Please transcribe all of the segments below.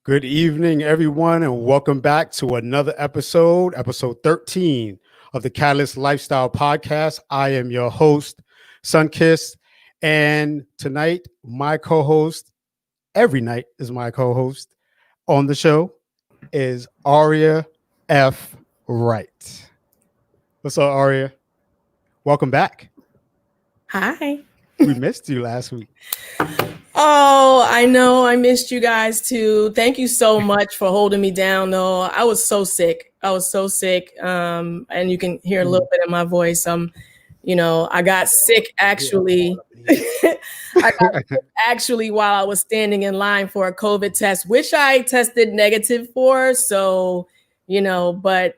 Good evening, everyone, and welcome back to another episode 13 of the Catalyst Lifestyle Podcast. I am your host, Sunkiss, and tonight, my co-host, every night is my co-host on the show, is Aria F. Wright. What's up, Aria? Welcome back. Hi. We missed you last week. Oh, I know. I missed you guys too. Thank you so much for holding me down, though. I was so sick. And you can hear a little bit of my voice. I got sick actually. I got sick actually while I was standing in line for a COVID test, which I tested negative for. So, but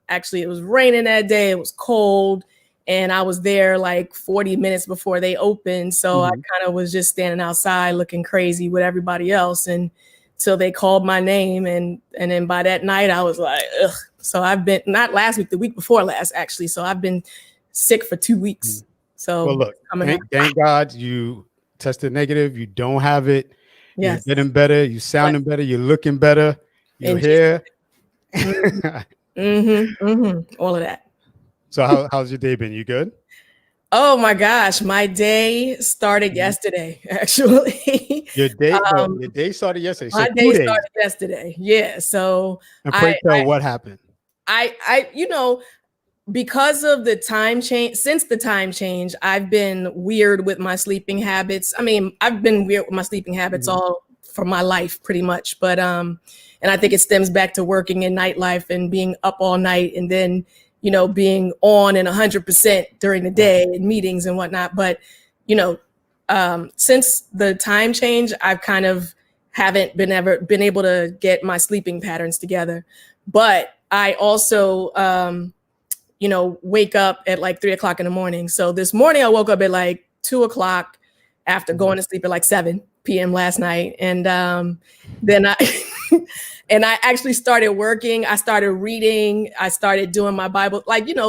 actually it was raining that day. It was cold. And I was there like 40 minutes before they opened. So I kind of was just standing outside looking crazy with everybody else until they called my name. And then by that night, I was like, ugh. So I've been, not last week, the week before last, actually. So I've been sick for 2 weeks. So well, look, thank God you tested negative. You don't have it. Yes. You're getting better. You sounding better. You're looking better. You're here. All of that. So how's your day been? You good? Oh my gosh, my day started yesterday. Actually, your day started yesterday. My day started yesterday. Yeah. So and pray tell what happened. I because of the time change. Since the time change, I've been weird with my sleeping habits. I mean, I've been weird with my sleeping habits all for my life, pretty much. But and I think it stems back to working in nightlife and being up all night, and then being on and 100% during the day in meetings and whatnot. But, since the time change, I've kind of haven't been able to get my sleeping patterns together. But I also, wake up at like 3 o'clock in the morning. So this morning I woke up at like 2 o'clock after going to sleep at like 7 p.m. last night. And then and I actually started working. I started reading. I started doing my Bible,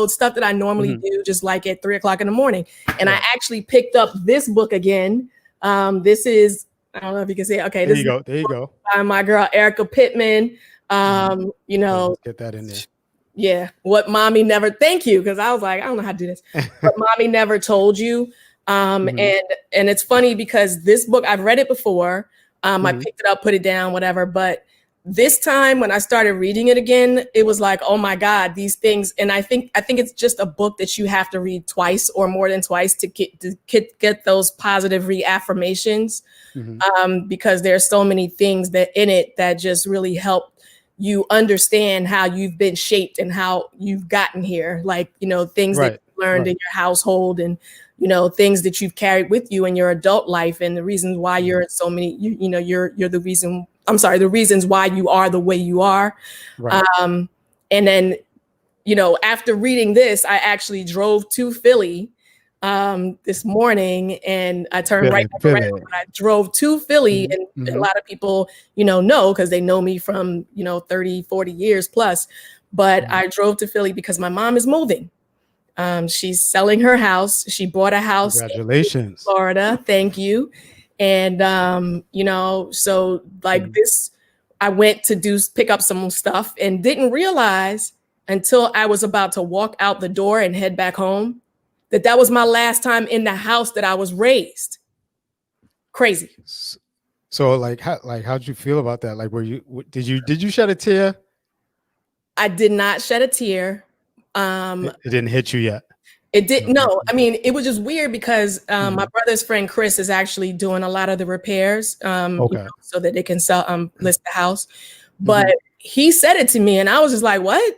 stuff that I normally do, just like at 3 o'clock in the morning. And I actually picked up this book again. This is, I don't know if you can see it. Okay. There you go. By my girl, Erica Pittman. Let's get that in there. Yeah. What Mommy Never, thank you. Cause I was like, I don't know how to do this. What Mommy Never Told You. And it's funny because this book, I've read it before. I picked it up, put it down, whatever. But this time when I started reading it again, it was like, oh my God, these things. And I think it's just a book that you have to read twice or more than twice to get those positive reaffirmations. Because there's so many things that in it that just really help you understand how you've been shaped and how you've gotten here. Like, things that you learned in your household and, things that you've carried with you in your adult life and the reasons why you're in so many, you're the reason. I'm sorry, the reasons why you are the way you are. Right. And then, after reading this, I actually drove to Philly this morning and I turned right back around. I drove to Philly and a lot of people, know because they know me from, 30, 40 years plus. But I drove to Philly because my mom is moving. She's selling her house. She bought a house. Congratulations. In Florida. Thank you. And, so like this, I went to pick up some stuff and didn't realize until I was about to walk out the door and head back home that was my last time in the house that I was raised. Crazy. So how'd you feel about that? Like, did you shed a tear? I did not shed a tear. It didn't hit you yet. It didn't. No, I mean, it was just weird because my brother's friend Chris is actually doing a lot of the repairs so that they can list the house. But he said it to me and I was just like, what?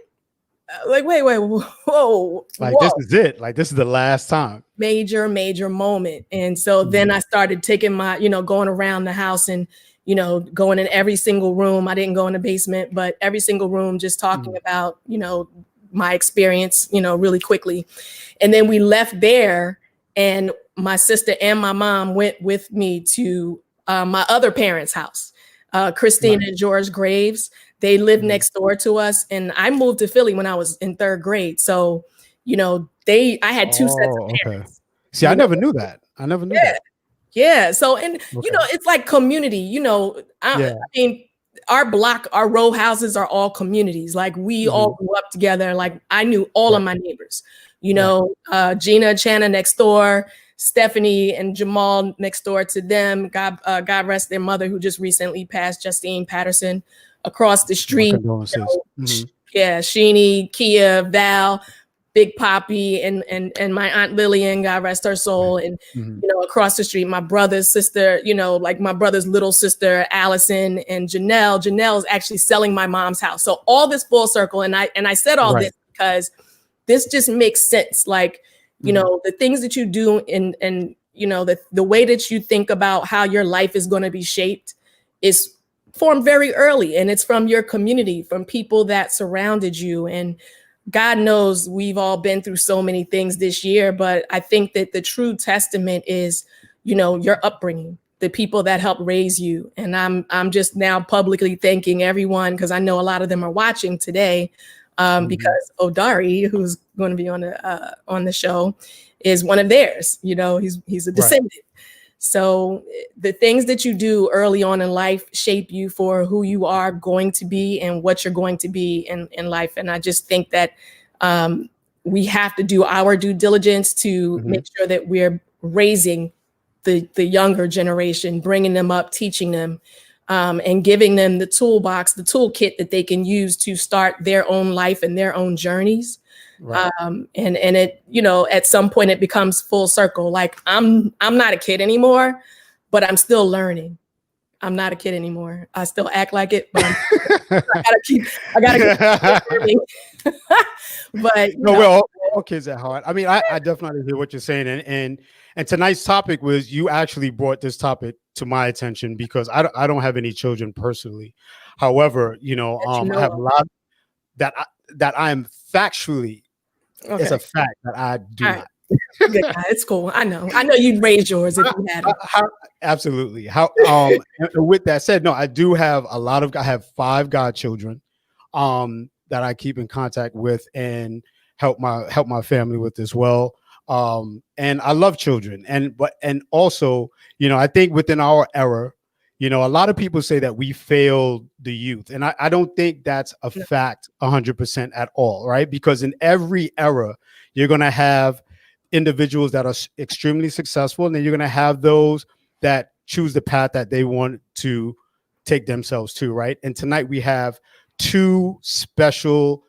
Like, wait, whoa. Like, whoa. This is it. Like, this is the last time. Major moment. And so then I started taking my, going around the house and, going in every single room. I didn't go in the basement, but every single room, just talking about, my experience, really quickly. And then we left there and my sister and my mom went with me to my other parents' house, Christine and George Graves. They lived next door to us. And I moved to Philly when I was in 3rd grade. So, I had 2 sets of parents. See, I never knew that. I never knew that. Yeah. So, and, it's like community, I mean, our block, our row houses are all communities. Like we all grew up together. Like I knew all of my neighbors, you know, Gina, Chana next door, Stephanie and Jamal next door to them. God rest their mother who just recently passed, Justine Patterson, across the street. Yeah, Sheenie, Kia, Val, Big Poppy, and my Aunt Lillian, God rest her soul. And, you know, across the street, my brother's sister, you know, like my brother's little sister, Allison, and Janelle. Janelle is actually selling my mom's house. So all this full circle. And I said all this because this just makes sense. Like, you know, the things that you do and you know, the way that you think about how your life is going to be shaped is formed very early. And it's from your community, from people that surrounded you. And God knows we've all been through so many things this year, but I think that the true testament is, you know, your upbringing, the people that helped raise you. And I'm just now publicly thanking everyone, because I know a lot of them are watching today, because Odari, who's going to be on the show, is one of theirs. You know, he's a descendant. So the things that you do early on in life shape you for who you are going to be and what you're going to be in life. And I just think that we have to do our due diligence to make sure that we're raising the younger generation, bringing them up, teaching them, and giving them the toolbox, the toolkit that they can use to start their own life and their own journeys. And it, you know, at some point it becomes full circle. Like I'm not a kid anymore, but I'm still learning. I'm not a kid anymore. I still act like it, but I gotta keep learning. But no, we're all kids at heart. I mean, I definitely hear what you're saying, and tonight's topic was, you actually brought this topic to my attention because I don't have any children personally. However, you know, I have a lot that I am factually. It's a fact that I do not. It's cool. I know you'd raise yours if you had them. Absolutely. With that said, no, I have 5 godchildren that I keep in contact with and help my family with as well. And I love children. And also, you know, I think within our era, you know, a lot of people say that we failed the youth. And I don't think that's a fact 100% at all, right? Because in every era, you're going to have individuals that are extremely successful, and then you're going to have those that choose the path that they want to take themselves to, right? And tonight we have 2 special,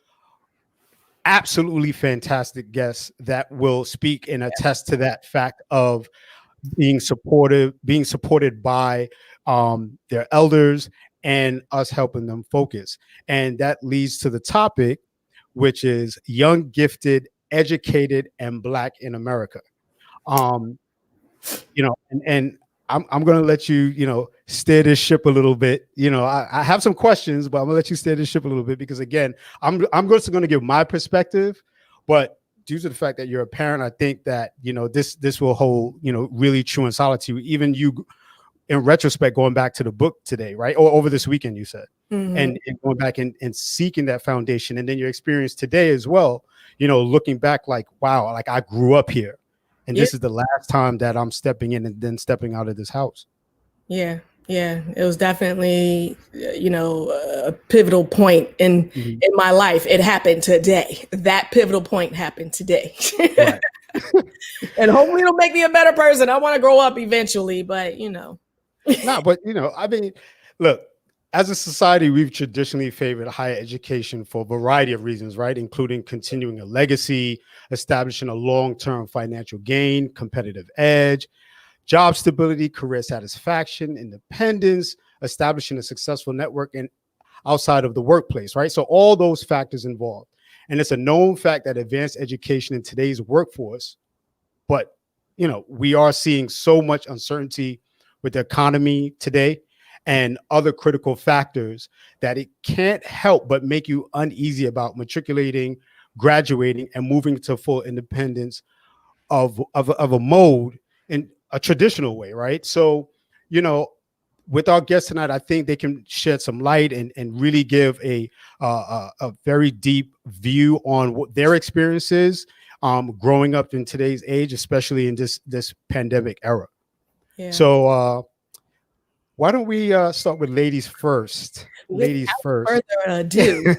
absolutely fantastic guests that will speak and attest to that fact of being supported by their elders and us helping them focus. And that leads to the topic, which is young, gifted, educated, and Black in America. You know, and I'm going to let you, you know, steer this ship a little bit. You know, I have some questions, but I'm gonna let you steer this ship a little bit because, again, I'm just going to give my perspective, but due to the fact that you're a parent, I think that, you know, this will hold, you know, really true and solid to you, even you in retrospect, going back to the book today, right? Or over this weekend, you said, and going back and seeking that foundation. And then your experience today as well, you know, looking back like, wow, like I grew up here and this is the last time that I'm stepping in and then stepping out of this house. Yeah. It was definitely, you know, a pivotal point in my life. It happened today. That pivotal point happened today. Right. And hopefully it'll make me a better person. I want to grow up eventually, but you know. No, but you know, I mean, look, as a society, we've traditionally favored higher education for a variety of reasons, right? Including continuing a legacy, establishing a long-term financial gain, competitive edge, job stability, career satisfaction, independence, establishing a successful network and outside of the workplace, right? So all those factors involved. And it's a known fact that advanced education in today's workforce, but, you know, we are seeing so much uncertainty with the economy today and other critical factors that it can't help but make you uneasy about matriculating, graduating, and moving to full independence of a mode in a traditional way, right? So, you know, with our guests tonight, I think they can shed some light and really give a very deep view on what their experience is growing up in today's age, especially in this pandemic era. Yeah. So Why don't we start with ladies first? Ladies Without first. further ado,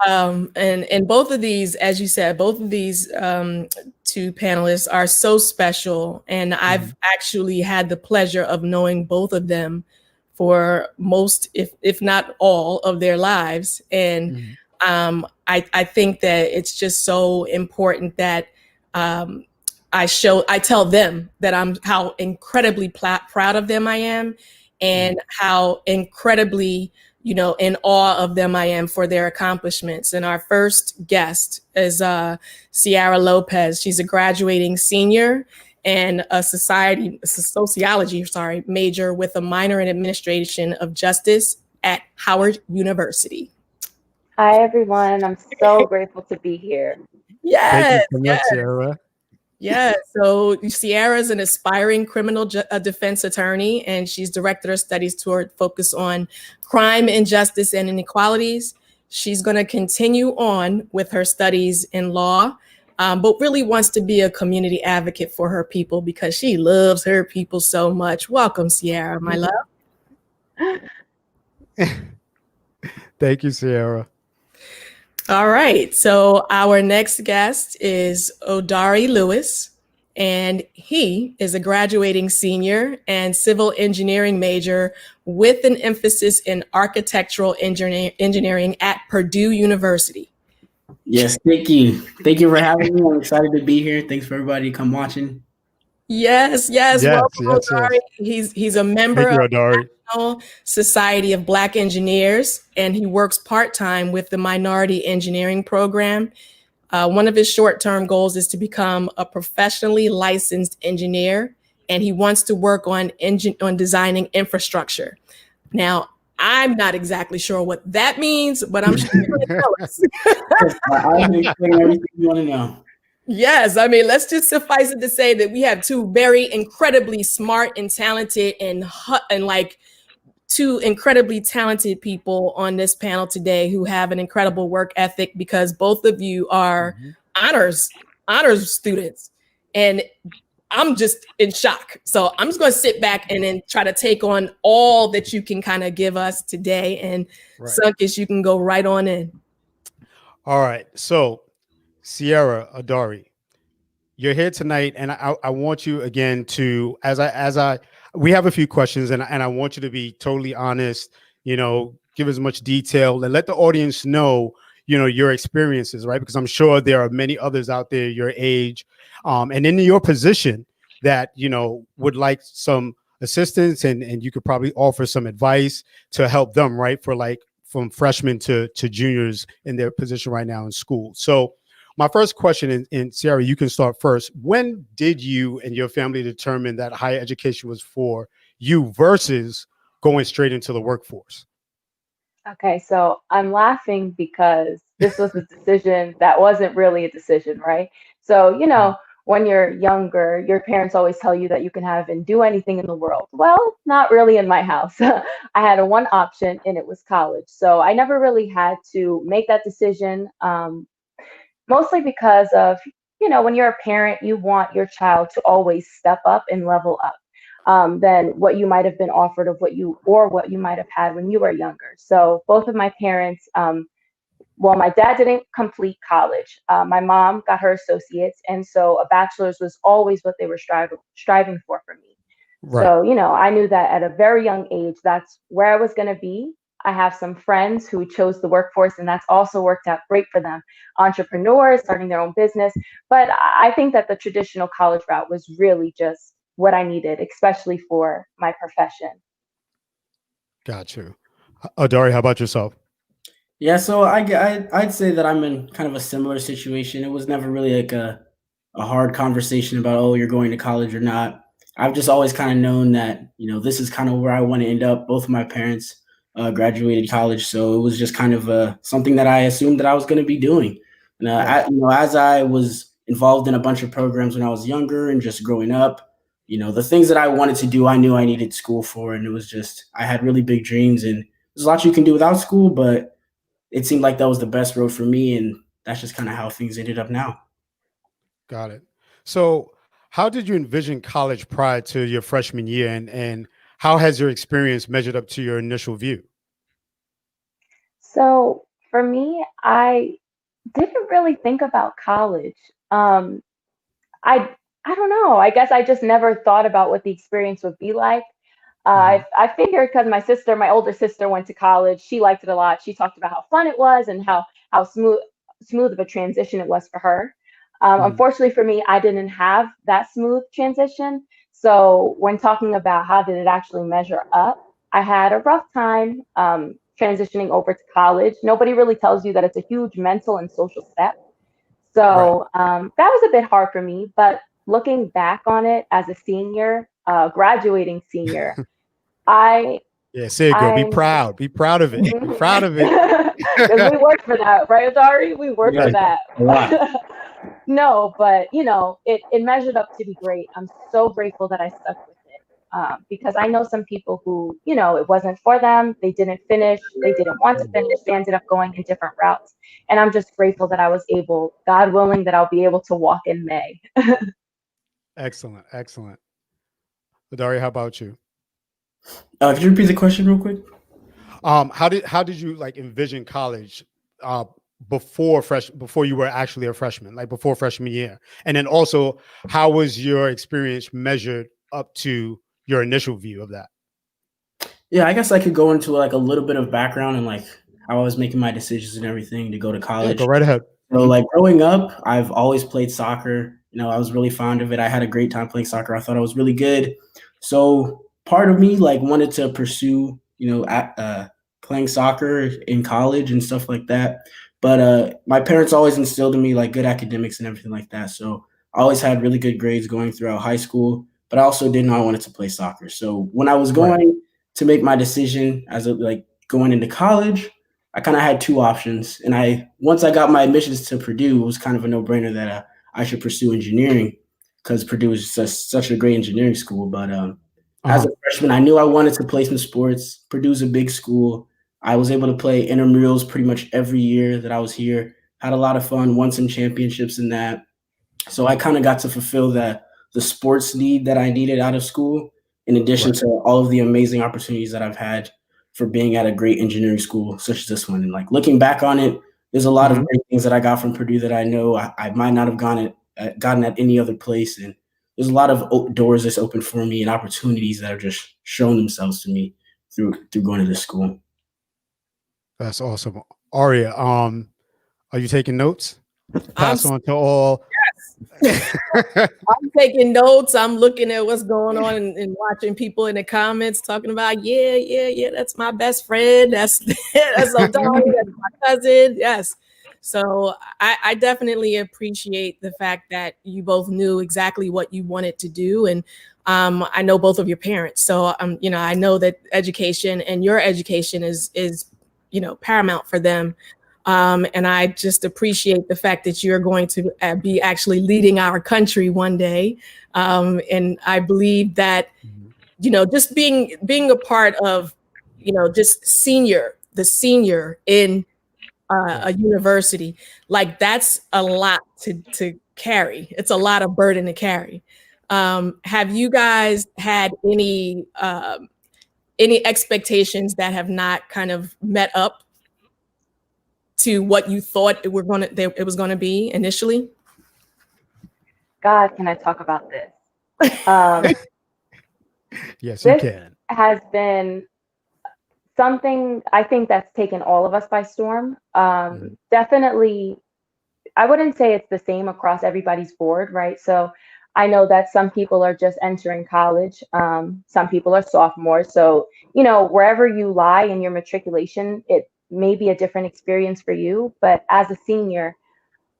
and both of these, as you said, both of these two panelists are so special, and I've actually had the pleasure of knowing both of them for most, if not all, of their lives, and Mhm. I think that it's just so important that um, I tell them that I'm how incredibly proud of them I am, and how incredibly, in awe of them I am for their accomplishments. And our first guest is Ciara Lopez. She's a graduating senior and a sociology, major with a minor in administration of justice at Howard University. Hi, everyone. I'm so grateful to be here. Thank you Yes, so much, yes. Sarah. Yeah, so Ciara is an aspiring criminal defense attorney, and she's director of studies toward focus on crime, injustice, and inequalities. She's going to continue on with her studies in law, but really wants to be a community advocate for her people because she loves her people so much. Welcome, Ciara, my love. Thank you, Sarah. All right. So our next guest is Odari Lewis, and he is a graduating senior and civil engineering major with an emphasis in architectural engineering at Purdue University. Yes, thank you. Thank you for having me. I'm excited to be here. Thanks for everybody to come watching. Yes, Yes, welcome, yes, Odari. yes. He's a member Thank you, of Adari. National Society of Black Engineers, and he works part-time with the Minority Engineering Program. One of his short-term goals is to become a professionally licensed engineer, and he wants to work on designing infrastructure. Now, I'm not exactly sure what that means, but I'm sure you're going to tell us. I can explain everything you want to know. Yes, I mean, let's just suffice it to say that we have two very incredibly smart and talented and like two incredibly talented people on this panel today who have an incredible work ethic, because both of you are honors students, and I'm just in shock. So I'm just going to sit back and then try to take on all that you can kind of give us today. And Sunkis, you can go right on in. All right. So, Ciara, Adari, you're here tonight, and I want you again to, we have a few questions, and I want you to be totally honest, give as much detail and let the audience know, your experiences, right? Because I'm sure there are many others out there your age, and in your position that, would like some assistance, and you could probably offer some advice to help them, right? For like from freshmen to juniors in their position right now in school. So, my first question, and Ciara, you can start first. When did you and your family determine that higher education was for you versus going straight into the workforce? Okay, so I'm laughing because this was a decision that wasn't really a decision, right? So, when you're younger, your parents always tell you that you can have and do anything in the world. Well, not really in my house. I had a one option, and it was college. So I never really had to make that decision. Mostly because of, when you're a parent, you want your child to always step up and level up than what you might have been offered of what you might have had when you were younger. So both of my parents, well, my dad didn't complete college. My mom got her associates. And so a bachelor's was always what they were striving for me. Right. So, I knew that at a very young age, that's where I was going to be. I have some friends who chose the workforce, and that's also worked out great for them. Entrepreneurs starting their own business. But I think that the traditional college route was really just what I needed, especially for my profession. Got you. Adari, how about yourself? Yeah, so I'd say that I'm in kind of a similar situation. It was never really like a hard conversation about, oh, you're going to college or not. I've just always kind of known that, this is kind of where I want to end up. Both of my parents graduated college, so it was just kind of something that I assumed that I was going to be doing. And as I was involved in a bunch of programs when I was younger and just growing up, the things that I wanted to do, I knew I needed school for, and it was just I had really big dreams, and there's a lot you can do without school, but it seemed like that was the best road for me, and that's just kind of how things ended up now. Got it. So, how did you envision college prior to your freshman year, and how has your experience measured up to your initial view? So for me, I didn't really think about college. I I don't know. I guess I just never thought about what the experience would be like. I figured because my older sister went to college, she liked it a lot. She talked about how fun it was and how smooth of a transition it was for her. Mhm. Unfortunately for me, I didn't have that smooth transition. So when talking about how did it actually measure up, I had a rough time transitioning over to college. Nobody really tells you that it's a huge mental and social step. Right. So that was a bit hard for me. But looking back on it as a senior, graduating senior, I Yeah, say it, girl. Be I'm proud. Be proud of it. Be proud of it. because we worked for that, right, Dari? We worked for Yeah, that. a lot. No, but it measured up to be great. I'm so grateful that I stuck with it. Because I know some people who, it wasn't for them. They didn't finish. They didn't want to finish. They ended up going in different routes. And I'm just grateful that I was able, God willing, that I'll be able to walk in May. Excellent. Excellent. Daria, how about you? Could you repeat the question real quick? How did you like envision college uh before you were actually a freshman, like before freshman year? And then also, how was your experience measured up to your initial view of that? Yeah, I guess I could go into like a little bit of background and like how I was making my decisions and everything to go to Yeah, college. go right ahead. So like growing up, I've always played soccer. I was really fond of it. I had a great time playing soccer. I thought I was really good. So part of me like wanted to pursue, playing soccer in college and stuff like that. But my parents always instilled in me like good academics and everything like that. So I always had really good grades going throughout high school. But I also didn't know I wanted to play soccer. So when I was Right. going to make my decision as a, like going into college, I kind of had two options, and once I got my admissions to Purdue, it was kind of a no-brainer that I should pursue engineering because Purdue is such a great engineering school. But as Uh-huh. a freshman, I knew I wanted to play some sports. Purdue's a big school. I was able to play intramurals pretty much every year that I was here. Had a lot of fun, won some championships in that. So I kind of got to fulfill the sports need that I needed out of school, in addition Right. to all of the amazing opportunities that I've had for being at a great engineering school such as this one. And like looking back on it, there's a lot of Mhm. great things that I got from Purdue that I know I might not have gotten at any other place. And there's a lot of doors that's open for me and opportunities that have just shown themselves to me through going to this school. That's awesome. Aria, are you taking notes? I'm Pass on to all. I'm taking notes. I'm looking at what's going on and watching people in the comments talking about, yeah, that's my best friend. That's that's O'Donnell, that's my cousin. Yes. So I definitely appreciate the fact that you both knew exactly what you wanted to do. And I know both of your parents. So I know that education and your education is paramount for them. And I just appreciate the fact that you're going to be actually leading our country one day. And I believe that, just being a part of, just the senior in a university, like that's a lot to carry. It's a lot of burden to carry. Have you guys had any expectations that have not kind of met up to what you thought it was going to be initially? God, can I talk about this? Um, Yes, you this can. has been something I think that's taken all of us by storm. Mhm. Definitely, I wouldn't say it's the same across everybody's board, right? So I know that some people are just entering college, some people are sophomores. So, wherever you lie in your matriculation, it may be a different experience for you. But as a senior,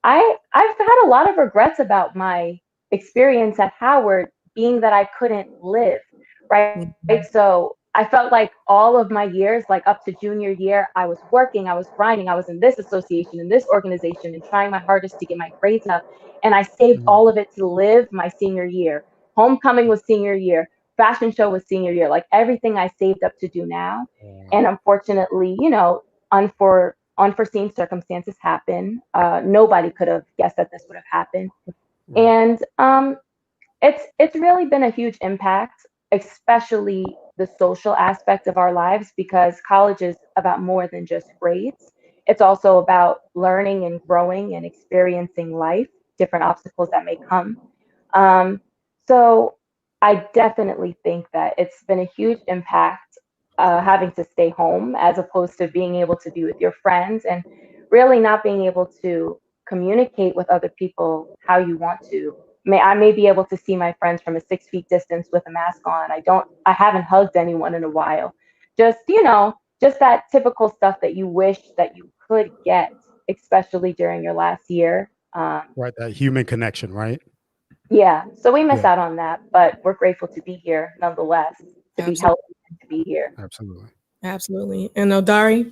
I've had a lot of regrets about my experience at Howard, being that I couldn't live, right? Mhm. So I felt like all of my years, like up to junior year, I was working, I was grinding, I was in this association, in this organization, and trying my hardest to get my grades up. And I saved Mhm. all of it to live my senior year. Homecoming was senior year, fashion show was senior year, like everything I saved up to do now. And Wow. unfortunately, unforeseen circumstances happen. Nobody could have guessed that this would have happened, Right. and it's really been a huge impact, especially the social aspect of our lives, because college is about more than just grades. It's also about learning and growing and experiencing life, different obstacles that may come. Um, so I definitely think that it's been a huge impact, having to stay home as opposed to being able to be with your friends, and really not being able to communicate with other people how you want to. I may be able to see my friends from a 6 feet distance with a mask on. I haven't hugged anyone in a while. Just, just that typical stuff that you wish that you could get, especially during your last year. Right, that human connection, right? Yeah, so we miss Yeah, out on that, but we're grateful to be here nonetheless, to be Absolutely. healthy and to be here. absolutely. Absolutely. And Odari?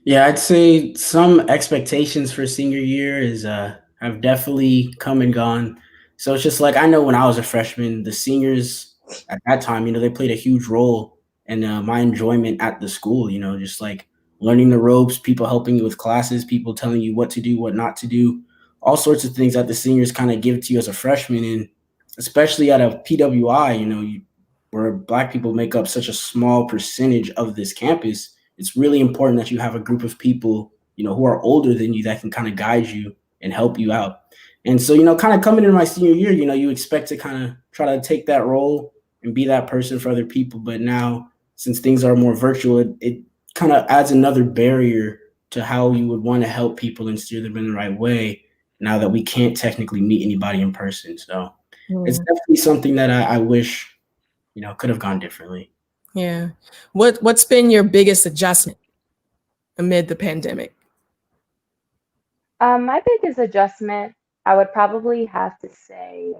Yeah, I'd say some expectations for senior year is have definitely come and gone. So it's just like I know when I was a freshman, the seniors at that time, they played a huge role in my enjoyment at the school. Just like learning the ropes, people helping you with classes, people telling you what to do, what not to do, all sorts of things that the seniors kind of give to you as a freshman, and especially at a PWI, where Black people make up such a small percentage of this campus. It's really important that you have a group of people, who are older than you that can kind of guide you and help you out. And so, kind of coming into my senior year, you expect to kind of try to take that role and be that person for other people. But now, since things are more virtual, it kind of adds another barrier to how you would want to help people and steer them in the right way now that we can't technically meet anybody in person. So it's definitely something that I wish, could have gone differently. Yeah. What's been your biggest adjustment amid the pandemic? My biggest adjustment, I would probably have to say,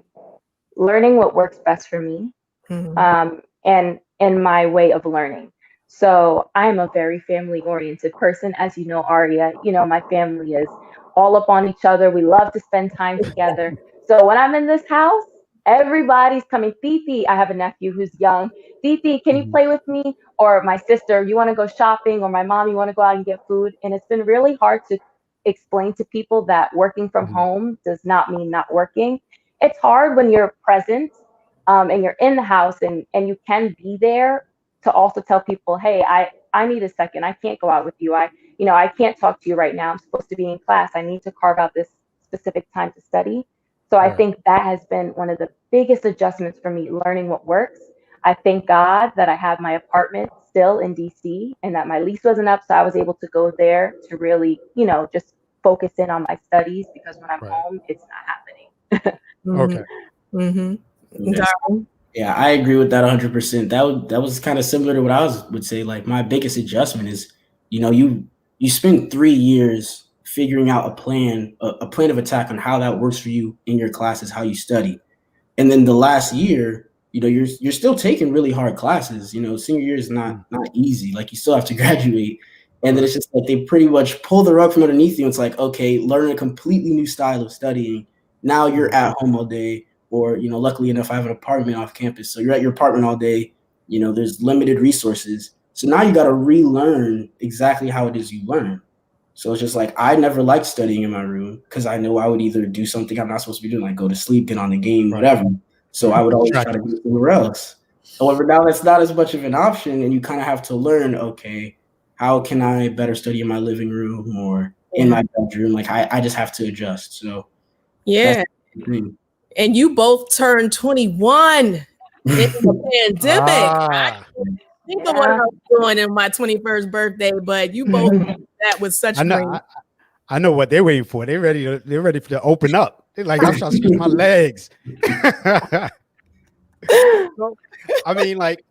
learning what works best for me, Mhm. and my way of learning. So I'm a very family oriented person, as you know, Aria. My family is all up on each other. We love to spend time together. So when I'm in this house, everybody's coming. Fifi, I have a nephew who's young. Fifi, can you Mhm. play with me? Or my sister, you want to go shopping? Or my mom, you want to go out and get food? And it's been really hard to explain to people that working from Mhm. home does not mean not working. It's hard when you're present, and you're in the house, and you can be there, to also tell people, hey, I need a second. I can't go out with you. I can't talk to you right now. I'm supposed to be in class. I need to carve out this specific time to study. So I Right. think that has been one of the biggest adjustments for me, learning what works. I thank God that I have my apartment still in DC and that my lease wasn't up. So I was able to go there to really, just focus in on my studies, because when I'm Right. home, it's not happening. Mhm. Okay. Mhm. Yes. Darwin? Yeah, I agree with that 100%. That was kind of similar to what would say. Like my biggest adjustment is, you spend 3 years figuring out a plan of attack on how that works for you in your classes, how you study. And then the last year, you're still taking really hard classes. Senior year is Mm. not easy. Like you still have to graduate. And then Right. it's just like they pretty much pull the rug from underneath you. It's like, okay, learn a completely new style of studying. Now you're Mhm. at home all day, or luckily enough, I have an apartment off campus. So you're at your apartment all day. There's limited resources. So now you got to relearn exactly how it is you learn. So it's just like I never liked studying in my room because I know I would either do something I'm not supposed to be doing, like go to sleep, get on the game, Right. whatever. So I Right. would always try to Distractions. go somewhere else. However, now that's not as much of an option, and you kind of have to learn, okay, how can I better study in my living room or in Yeah. my bedroom? Like I just have to adjust. So that's Yeah. the thing. And you both turned 21 in the pandemic. I Ah, didn't think of what I Yeah. was doing in my 21st birthday, but you both did that with I such know. grace. I know what they're waiting for. They're ready to open up. They're like, I'm trying to stretch my legs. So, I mean, like,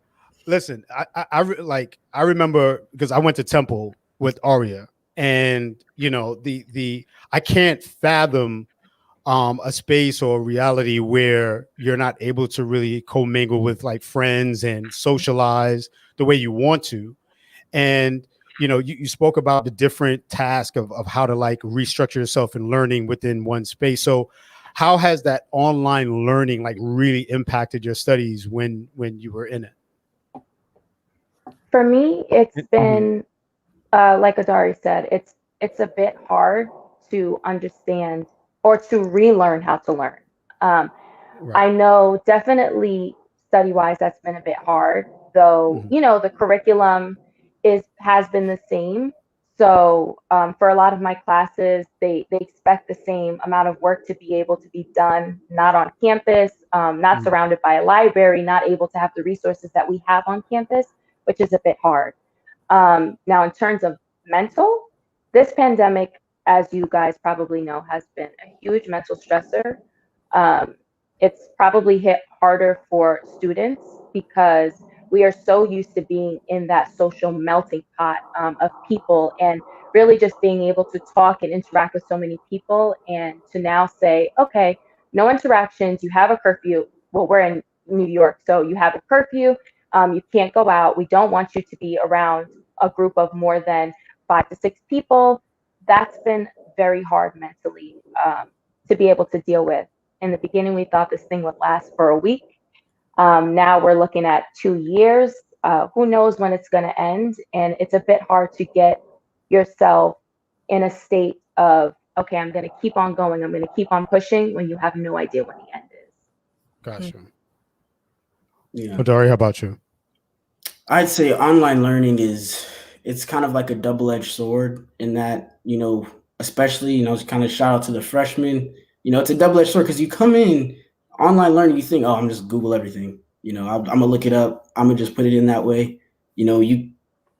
listen, I remember because I went to Temple with Aria, and the I can't fathom a space or reality where you're not able to really commingle with like friends and socialize the way you want to. And you spoke about the different task of how to like restructure yourself and learning within one space. So how has that online learning like really impacted your studies when you were in it? For me, it's Mhm. been, like Adari said, it's a bit hard to understand or to relearn how to learn. Um, Right. I know definitely study wise that's been a bit hard. though, the curriculum has been the same. So for a lot of my classes, they expect the same amount of work to be able to be done, not on campus, not surrounded by a library, not able to have the resources that we have on campus, which is a bit hard. Now, in terms of mental, this pandemic, as you guys probably know, has been a huge mental stressor. It's probably hit harder for students because we are so used to being in that social melting pot of people and really just being able to talk and interact with so many people. And to now say, okay, no interactions, you have a curfew. Well, we're in New York, so you have a curfew. You can't go out. We don't want you to be around a group of more than 5 to 6 people. That's been very hard mentally to be able to deal with. In the beginning, we thought this thing would last for a week. Now we're looking at 2 years. Who knows when it's going to end? And it's a bit hard to get yourself in a state of, okay, I'm going to keep on going. I'm going to keep on pushing when you have no idea when the end is. Gotcha. Yeah. Adari, how about you? I'd say online learning it's kind of like a double-edged sword in that, especially, it's kind of shout out to the freshmen. It's a double-edged sword because you come in online learning, you think, oh, I'm just Google everything. I'm gonna look it up. I'm gonna just put it in that way. You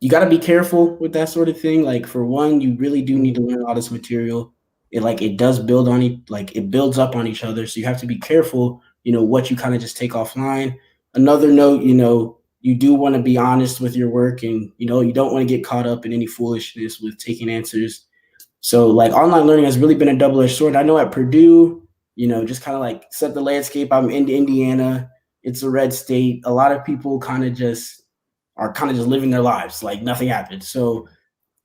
got to be careful with that sort of thing. Like, for one, you really do need to learn all this material. It does build on it builds up on each other. So you have to be careful, what you kind of just take offline. Another note, you do want to be honest with your work, and you don't want to get caught up in any foolishness with taking answers. So online learning has really been a double-edged sword. I know at Purdue, just kind of set the landscape. I'm in Indiana. It's a red state. A lot of people are kind of just living their lives like nothing happened. So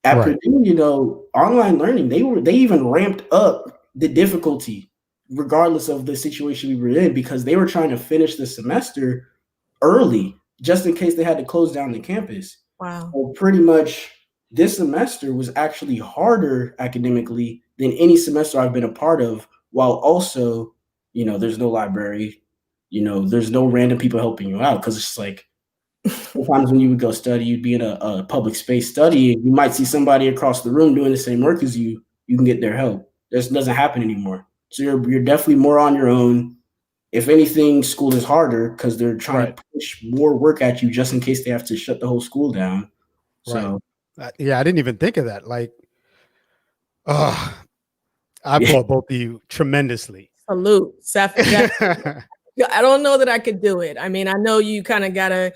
at Purdue, online learning, they even ramped up the difficulty regardless of the situation we were in, because they were trying to finish the semester early just in case they had to close down the campus. Wow. So pretty much this semester was actually harder academically than any semester I've been a part of, while also, there's no library, there's no random people helping you out, because it's sometimes when you would go study, you'd be in a public space studying, you might see somebody across the room doing the same work as you can get their help. This doesn't happen anymore. So you're definitely more on your own. If anything, school is harder because they're trying to push more work at you just in case they have to shut the whole school down. So yeah, I didn't even think of that. I applaud both of you tremendously. Salute. I don't know that I could do it. I mean, I know you kind of gotta,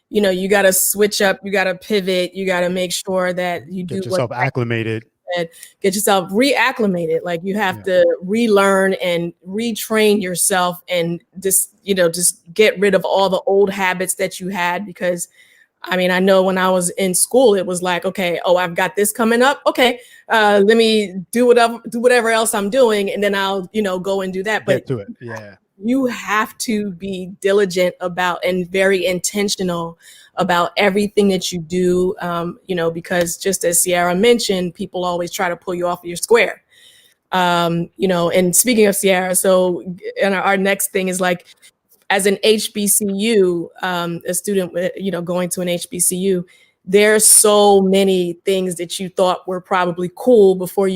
you gotta switch up, you gotta pivot, you gotta make sure that you get yourself acclimated. Get yourself reacclimated. Like, you have to relearn and retrain yourself, and just get rid of all the old habits that you had. Because I mean, I know when I was in school, it was like, okay, oh, I've got this coming up. Okay, let me do whatever else I'm doing, and then I'll go and do that. But get to it. Yeah. You have to be diligent about and very intentional about everything that you do, because just as Sierra mentioned, people always try to pull you off of your square. And speaking of Sierra, so and our next thing is as an HBCU, a student, going to an HBCU, there's so many things that you thought were probably cool before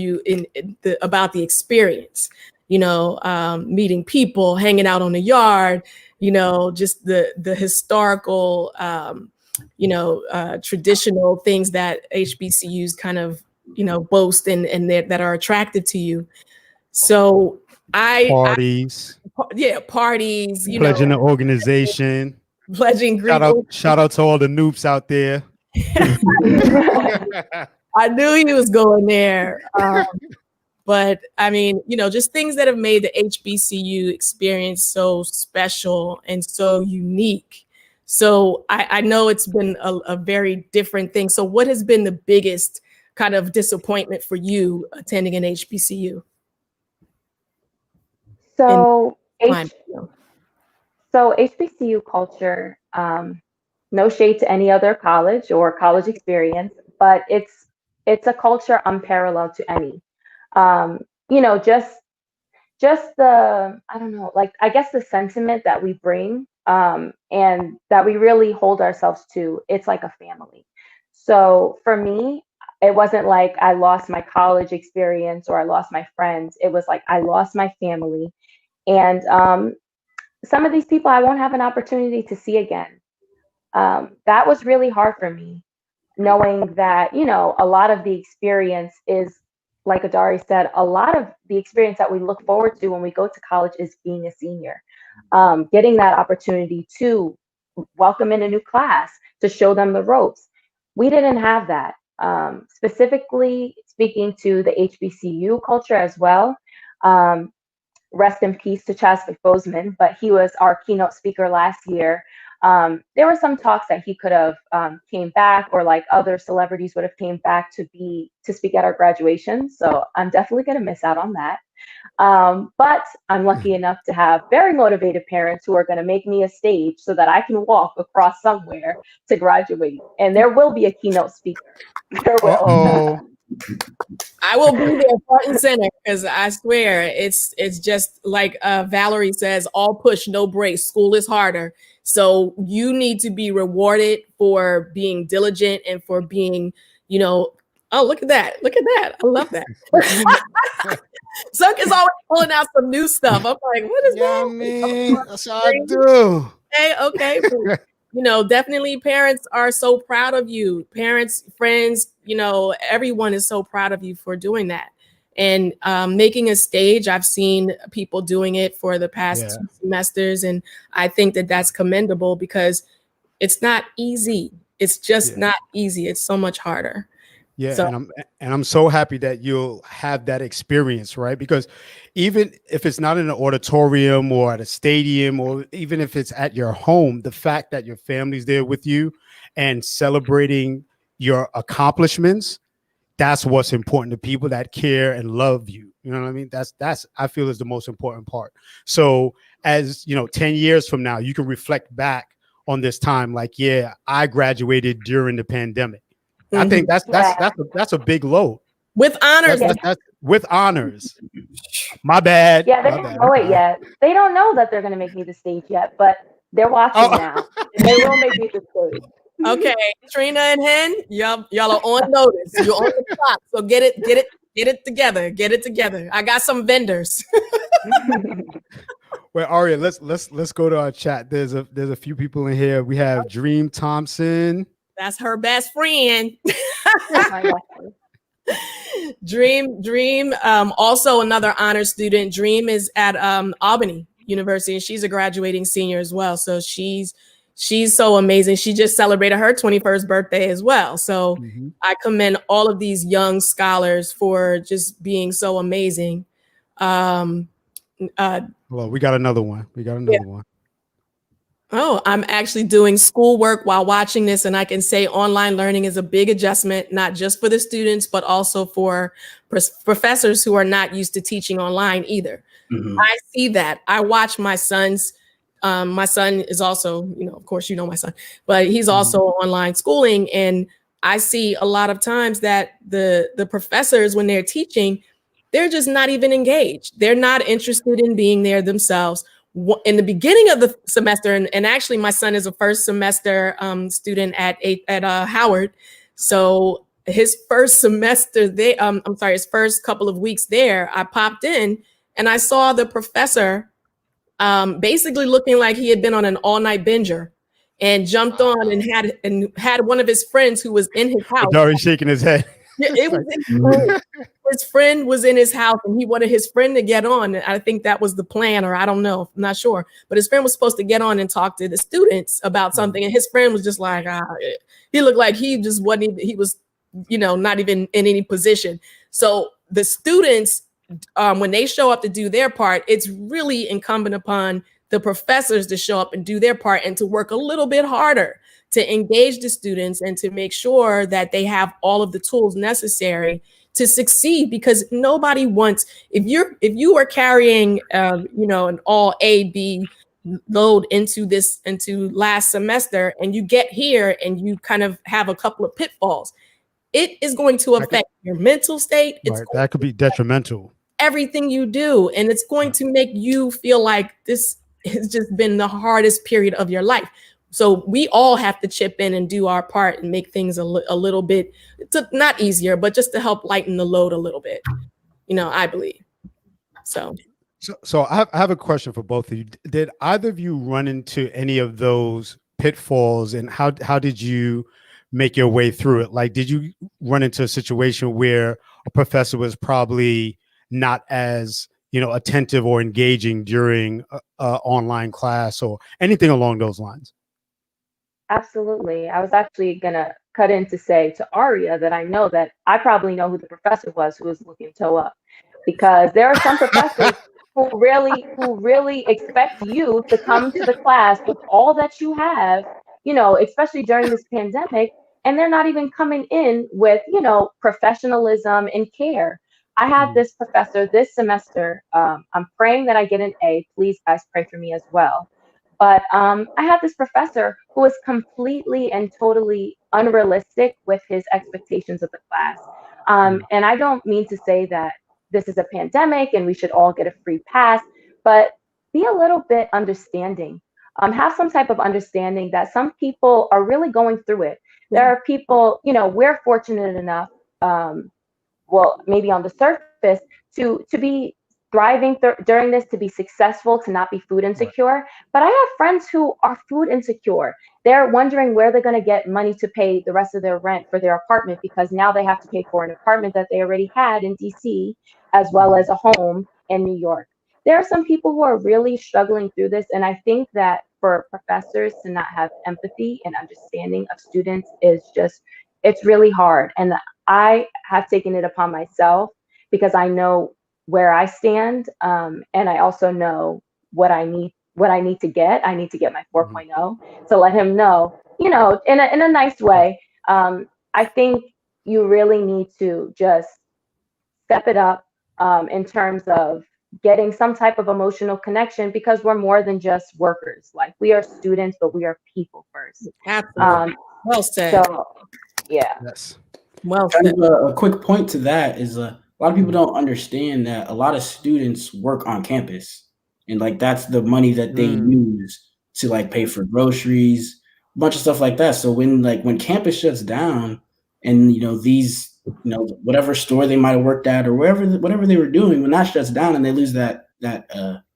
about the experience. Meeting people, hanging out on the yard, just the historical, traditional things that HBCUs kind of, boast and that are attractive to you. So parties, pledging the organization, pledging Greek. Shout out to all the noobs out there. I knew he was going there. But I mean, just things that have made the HBCU experience so special and so unique. So I know it's been a very different thing. So what has been the biggest kind of disappointment for you attending an HBCU? So HBCU culture, no shade to any other college or college experience, but it's a culture unparalleled to any. Just the, I don't know, I guess the sentiment that we bring and that we really hold ourselves to. It's like a family. So for me, it wasn't like I lost my college experience or I lost my friends. It was like I lost my family. And some of these people I won't have an opportunity to see again. That was really hard for me, knowing that, you know, a lot of the experience is, like Adari said, a lot of the experience that we look forward to when we go to college is being a senior. Getting that opportunity to welcome in a new class, to show them the ropes. We didn't have that. Specifically speaking to the HBCU culture as well. Rest in peace to Chadwick Boseman, but he was our keynote speaker last year. There were some talks that he could have came back, or like other celebrities would have came back to speak at our graduation. So I'm definitely going to miss out on that. But I'm lucky enough to have very motivated parents who are going to make me a stage so that I can walk across somewhere to graduate. And there will be a keynote speaker. There will. Uh-oh. I will be there front and center, because I swear it's just like Valerie says, all push, no brakes. School is harder. So you need to be rewarded for being diligent and for being, you know, oh, look at that. Look at that. I love that. Sunk is always pulling out some new stuff. I'm like, what is that? I mean, that's what I do. Okay. But, you know, definitely parents are so proud of you. Parents, friends, you know, everyone is so proud of you for doing that. And making a stage, I've seen people doing it for the past 2 semesters. And I think that that's commendable, because it's not easy. It's just not easy. It's so much harder. Yeah, So, and I'm so happy that you'll have that experience, right? Because even if it's not in an auditorium or at a stadium, or even if it's at your home, the fact that your family's there with you and celebrating your accomplishments, that's what's important to people that care and love you. You know what I mean? That's I feel is the most important part. So as you know, 10 years from now, you can reflect back on this time like, yeah, I graduated during the pandemic. I think that's a big load. With honors. That's with honors. My bad. Yeah, they don't know it yet. They don't know that they're going to make me the stage yet, but they're watching now. They will make me the stage. Okay, Trina and Hen, y'all are on notice. You're on the clock, so get it together. Get it together. I got some vendors. Well, Aria, let's go to our chat. There's a few people in here. We have Dream Thompson. That's her best friend. Dream, also another honor student. Dream is at Albany University, and she's a graduating senior as well. So she's so amazing. She just celebrated her 21st birthday as well. So I commend all of these young scholars for just being so amazing. Well, we got another one. One. Oh, I'm actually doing schoolwork while watching this, and I can say online learning is a big adjustment, not just for the students, but also for professors who are not used to teaching online either. I see that. I watch my son's. My son is also, you know, of course, you know my son, but he's also online schooling, and I see a lot of times that the professors, when they're teaching, they're just not even engaged. They're not interested in being there themselves. In the beginning of the semester, and actually my son is a first semester student at Howard. So his first semester his first couple of weeks there, I popped in and I saw the professor basically looking like he had been on an all-night binger and jumped on and had one of his friends who was in his house. Dari shaking his head. Yeah, it was his friend was in his house, and he wanted his friend to get on. And I think that was the plan, or I don't know, I'm not sure. But his friend was supposed to get on and talk to the students about something, and his friend was just like, he looked like he just wasn't even, he was, you know, not even in any position. So the students, when they show up to do their part, it's really incumbent upon the professors to show up and do their part and to work a little bit harder to engage the students and to make sure that they have all of the tools necessary to succeed, because nobody wants, if you are carrying you know, an all A, B load into last semester, and you get here and you kind of have a couple of pitfalls, it is going to affect your mental state. That could be detrimental. Everything you do, and it's going to make you feel like this has just been the hardest period of your life. So we all have to chip in and do our part and make things a little bit, not easier, but just to help lighten the load a little bit, I believe. So I have a question for both of you. Did either of you run into any of those pitfalls, and how did you make your way through it? Like, did you run into a situation where a professor was probably not as, attentive or engaging during a online class or anything along those lines? Absolutely. I was actually gonna cut in to say to Aria that I know that I probably know who the professor was who was looking toe up, because there are some professors who really expect you to come to the class with all that you have, especially during this pandemic, and they're not even coming in with, professionalism and care. I had this professor this semester. I'm praying that I get an A. Please, guys, pray for me as well. But I had this professor who was completely and totally unrealistic with his expectations of the class. And I don't mean to say that this is a pandemic and we should all get a free pass, but be a little bit understanding. Have some type of understanding that some people are really going through it. There are people, we're fortunate enough, well, maybe on the surface, to be thriving during this, to be successful, to not be food insecure. But I have friends who are food insecure. They're wondering where they're going to get money to pay the rest of their rent for their apartment, because now they have to pay for an apartment that they already had in DC, as well as a home in New York. There are some people who are really struggling through this. And I think that for professors to not have empathy and understanding of students is just, it's really hard. And I have taken it upon myself because I know where I stand, and I also know what I need to get. I need to get my 4.0 to let him know, in a nice way. I think you really need to just step it up, in terms of getting some type of emotional connection, because we're more than just workers. Like, we are students, but we are people first. Absolutely. Well said. So, yeah. Yes. Well Kind said. of a quick point to that is a lot of people don't understand that a lot of students work on campus, and like that's the money that they use to like pay for groceries, a bunch of stuff like that. So when campus shuts down, and these whatever store they might have worked at or whatever they were doing, when that shuts down and they lose that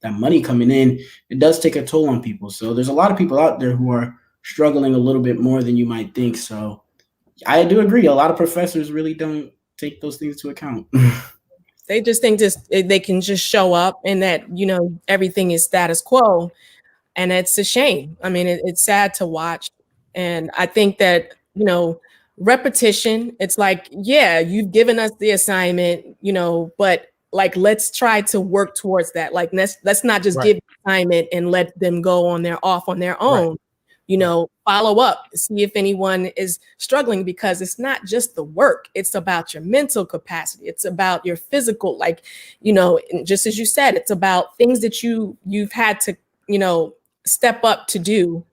money coming in, it does take a toll on people. So there's a lot of people out there who are struggling a little bit more than you might think. So I do agree. A lot of professors really don't take those things into account. They just think they can just show up and that, everything is status quo. And it's a shame. I mean, it's sad to watch. And I think that, repetition, it's like, yeah, you've given us the assignment, but like, let's try to work towards that. Like, let's not just give the assignment and let them go on their own. Follow up, see if anyone is struggling, because it's not just the work. It's about your mental capacity. It's about your physical, just as you said, it's about things that you've had to, step up to do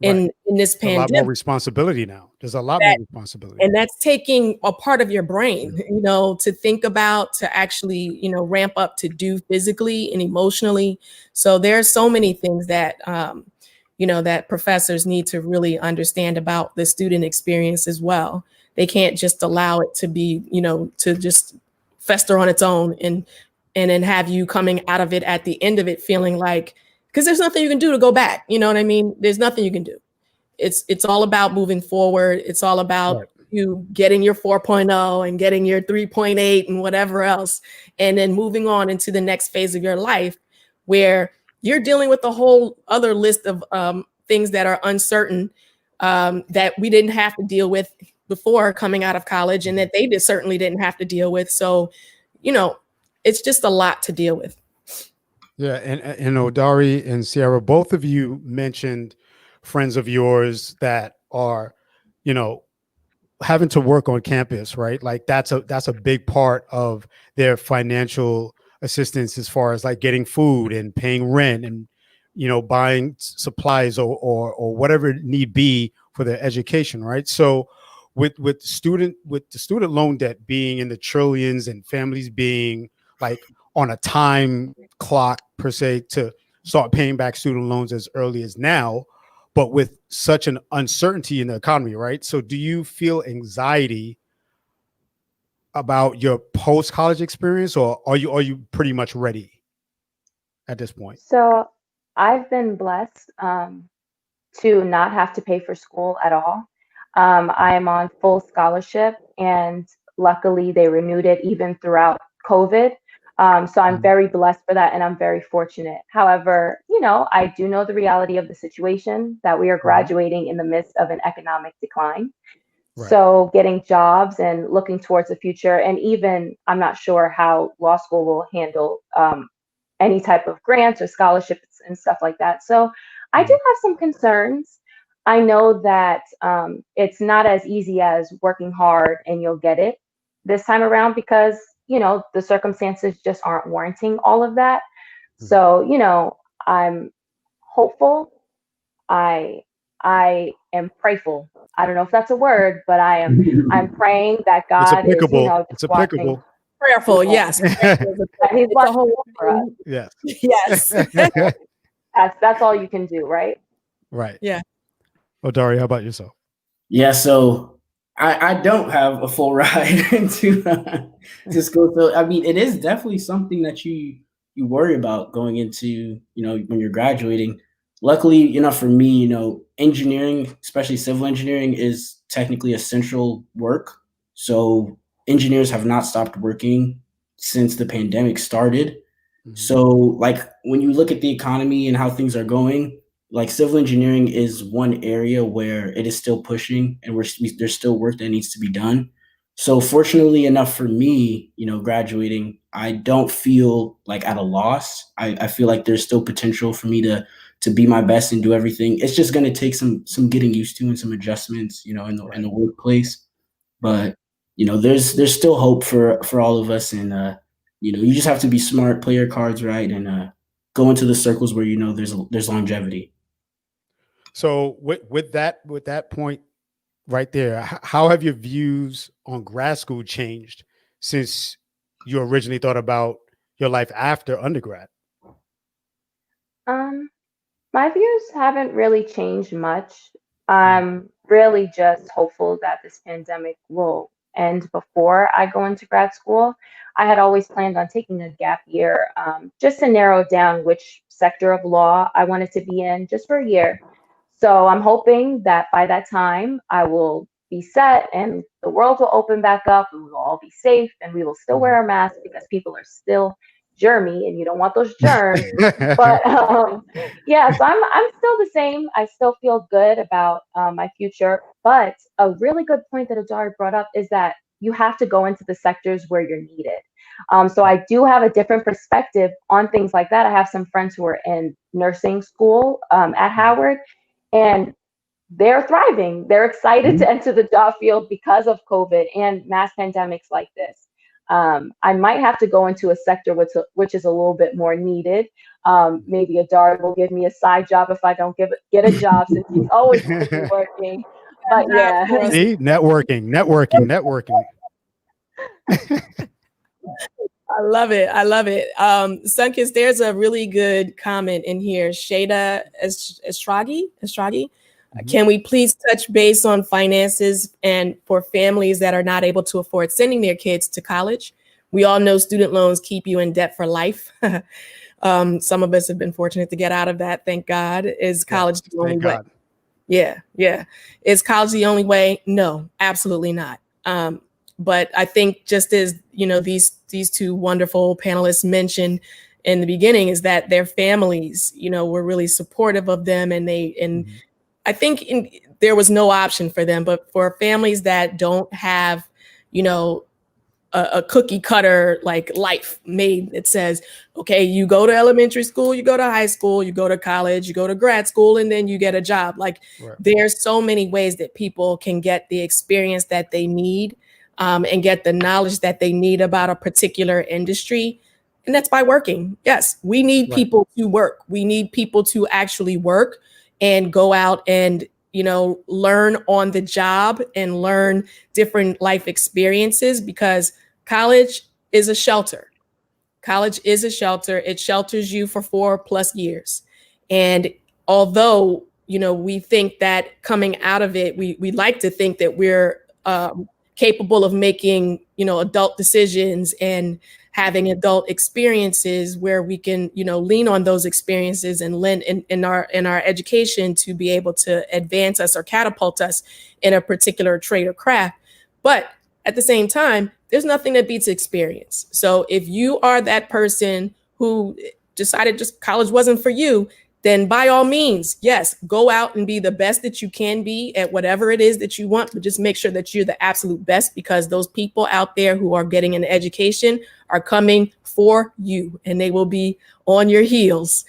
in this pandemic. A lot more responsibility now. There's a lot more responsibility. And that's taking a part of your brain, to think about, to actually, ramp up to do physically and emotionally. So there are so many things that, that professors need to really understand about the student experience as well. They can't just allow it to be, to just fester on its own and then have you coming out of it at the end of it feeling like, because there's nothing you can do to go back. You know what I mean? There's nothing you can do. It's all about moving forward. It's all about you getting your 4.0 and getting your 3.8 and whatever else, and then moving on into the next phase of your life where you're dealing with a whole other list of things that are uncertain, that we didn't have to deal with before coming out of college, and that they certainly didn't have to deal with. So, it's just a lot to deal with. Yeah. And Odari and Sierra, both of you mentioned friends of yours that are, having to work on campus, right? Like that's a big part of their financial assistance, as far as like getting food and paying rent and, buying supplies or whatever need be for their education, right? So with the student loan debt being in the trillions and families being like on a time clock per se to start paying back student loans as early as now, but with such an uncertainty in the economy, right? So do you feel anxiety about your post-college experience, or are you pretty much ready at this point? So I've been blessed to not have to pay for school at all. I am on full scholarship, and luckily they renewed it even throughout COVID. So I'm very blessed for that, and I'm very fortunate. However, I do know the reality of the situation that we are graduating in the midst of an economic decline. Right. So getting jobs and looking towards the future, and even I'm not sure how law school will handle any type of grants or scholarships and stuff like that. So I do have some concerns. I know that it's not as easy as working hard and you'll get it this time around, because the circumstances just aren't warranting all of that. So I'm hopeful. I am prayful. I don't know if that's a word, but I'm praying that It's God is applicable. It's just watching. applicable. Prayerful, yes. That He's It's a watching whole for us. Yes. yes. That's all you can do, right? Right. Yeah. Well, Dari, how about yourself? Yeah, so I don't have a full ride to school. So I mean, it is definitely something that you worry about going into, when you're graduating. Luckily, for me, engineering, especially civil engineering, is technically essential work. So engineers have not stopped working since the pandemic started. So, like, when you look at the economy and how things are going, like, civil engineering is one area where it is still pushing, and there's still work that needs to be done. So, fortunately enough for me, graduating, I don't feel like at a loss. I feel like there's still potential for me to be my best and do everything. It's just going to take some getting used to and some adjustments, in the workplace. But there's still hope for all of us, and you just have to be smart, play your cards right, and go into the circles where there's longevity. So with that point right there, how have your views on grad school changed since you originally thought about your life after undergrad? My views haven't really changed much. I'm really just hopeful that this pandemic will end before I go into grad school. I had always planned on taking a gap year, just to narrow down which sector of law I wanted to be in, just for a year. So I'm hoping that by that time I will be set and the world will open back up and we will all be safe and we will still wear a mask because people are still germy and you don't want those germs. But yeah, so I'm still the same. I still feel good about my future. But a really good point that Adari brought up is that you have to go into the sectors where you're needed. So I do have a different perspective on things like that. I have some friends who are in nursing school at Howard, and they're thriving. They're excited to enter the job field because of COVID and mass pandemics like this. I might have to go into a sector which is a little bit more needed. Maybe Adar will give me a side job if I don't get a job, since he's always going to be working. But yeah. See, networking. I love it. I love it. Sunkist, there's a really good comment in here. Shada Estragi. Can we please touch base on finances and for families that are not able to afford sending their kids to college? We all know student loans keep you in debt for life. Some of us have been fortunate to get out of that. Thank God. Is college the only way? Yeah. Is college the only way? No, absolutely not. But I think just as, these two wonderful panelists mentioned in the beginning, is that their families, were really supportive of them, and I think there was no option for them. But for families that don't have, a cookie cutter like life made, it says, okay, you go to elementary school, you go to high school, you go to college, you go to grad school, and then you get a job. Like, there's so many ways that people can get the experience that they need, and get the knowledge that they need about a particular industry. And that's by working. Yes, we need people to work. We need people to actually work and go out and, learn on the job and learn different life experiences, because college is a shelter. college is a shelter. It shelters you for 4+ years. And although, we think that coming out of it, we like to think that we're capable of making, adult decisions and having adult experiences where we can, lean on those experiences and lend in our education to be able to advance us or catapult us in a particular trade or craft. But at the same time, there's nothing that beats experience. So if you are that person who decided just college wasn't for you, then by all means, yes, go out and be the best that you can be at whatever it is that you want, but just make sure that you're the absolute best, because those people out there who are getting an education are coming for you, and they will be on your heels,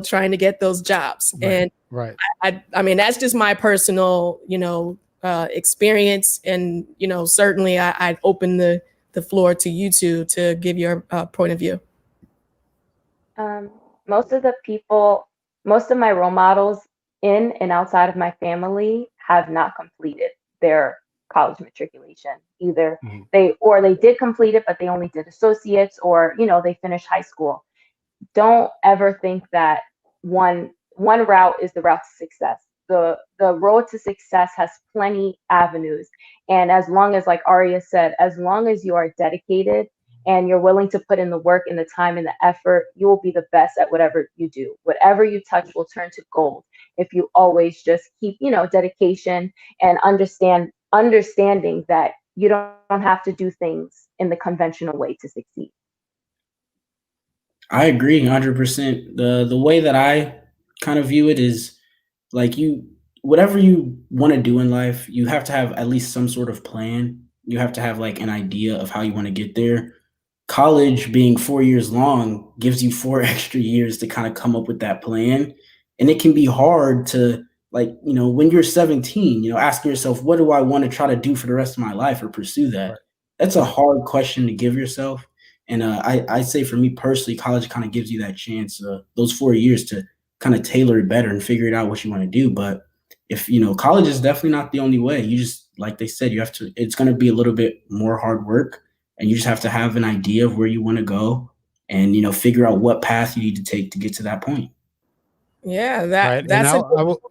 trying to get those jobs. Right, and right. I mean, that's just my personal, experience. And, certainly I'd open the floor to you two to give your point of view. Most of my role models in and outside of my family have not completed their college matriculation. Either they did complete it, but they only did associates, or they finished high school. Don't ever think that one route is the route to success. The road to success has plenty avenues, and as long as, like Aria said, as long as you are dedicated and you're willing to put in the work and the time and the effort, you will be the best at whatever you do. Whatever you touch will turn to gold if you always just keep, dedication and understanding that you don't have to do things in the conventional way to succeed. I agree 100%. The way that I kind of view it is like whatever you want to do in life, you have to have at least some sort of plan. You have to have like an idea of how you want to get there. College being 4 years long gives you 4 extra years to kind of come up with that plan. And it can be hard to, like, when you're 17, ask yourself, what do I want to try to do for the rest of my life or pursue that? Right. That's a hard question to give yourself. And I say for me personally, college kind of gives you that chance, those 4 years to kind of tailor it better and figure it out what you want to do. But if, college is definitely not the only way. You just, like they said, it's going to be a little bit more hard work. And you just have to have an idea of where you want to go and, figure out what path you need to take to get to that point. Yeah, Right. that's And I will,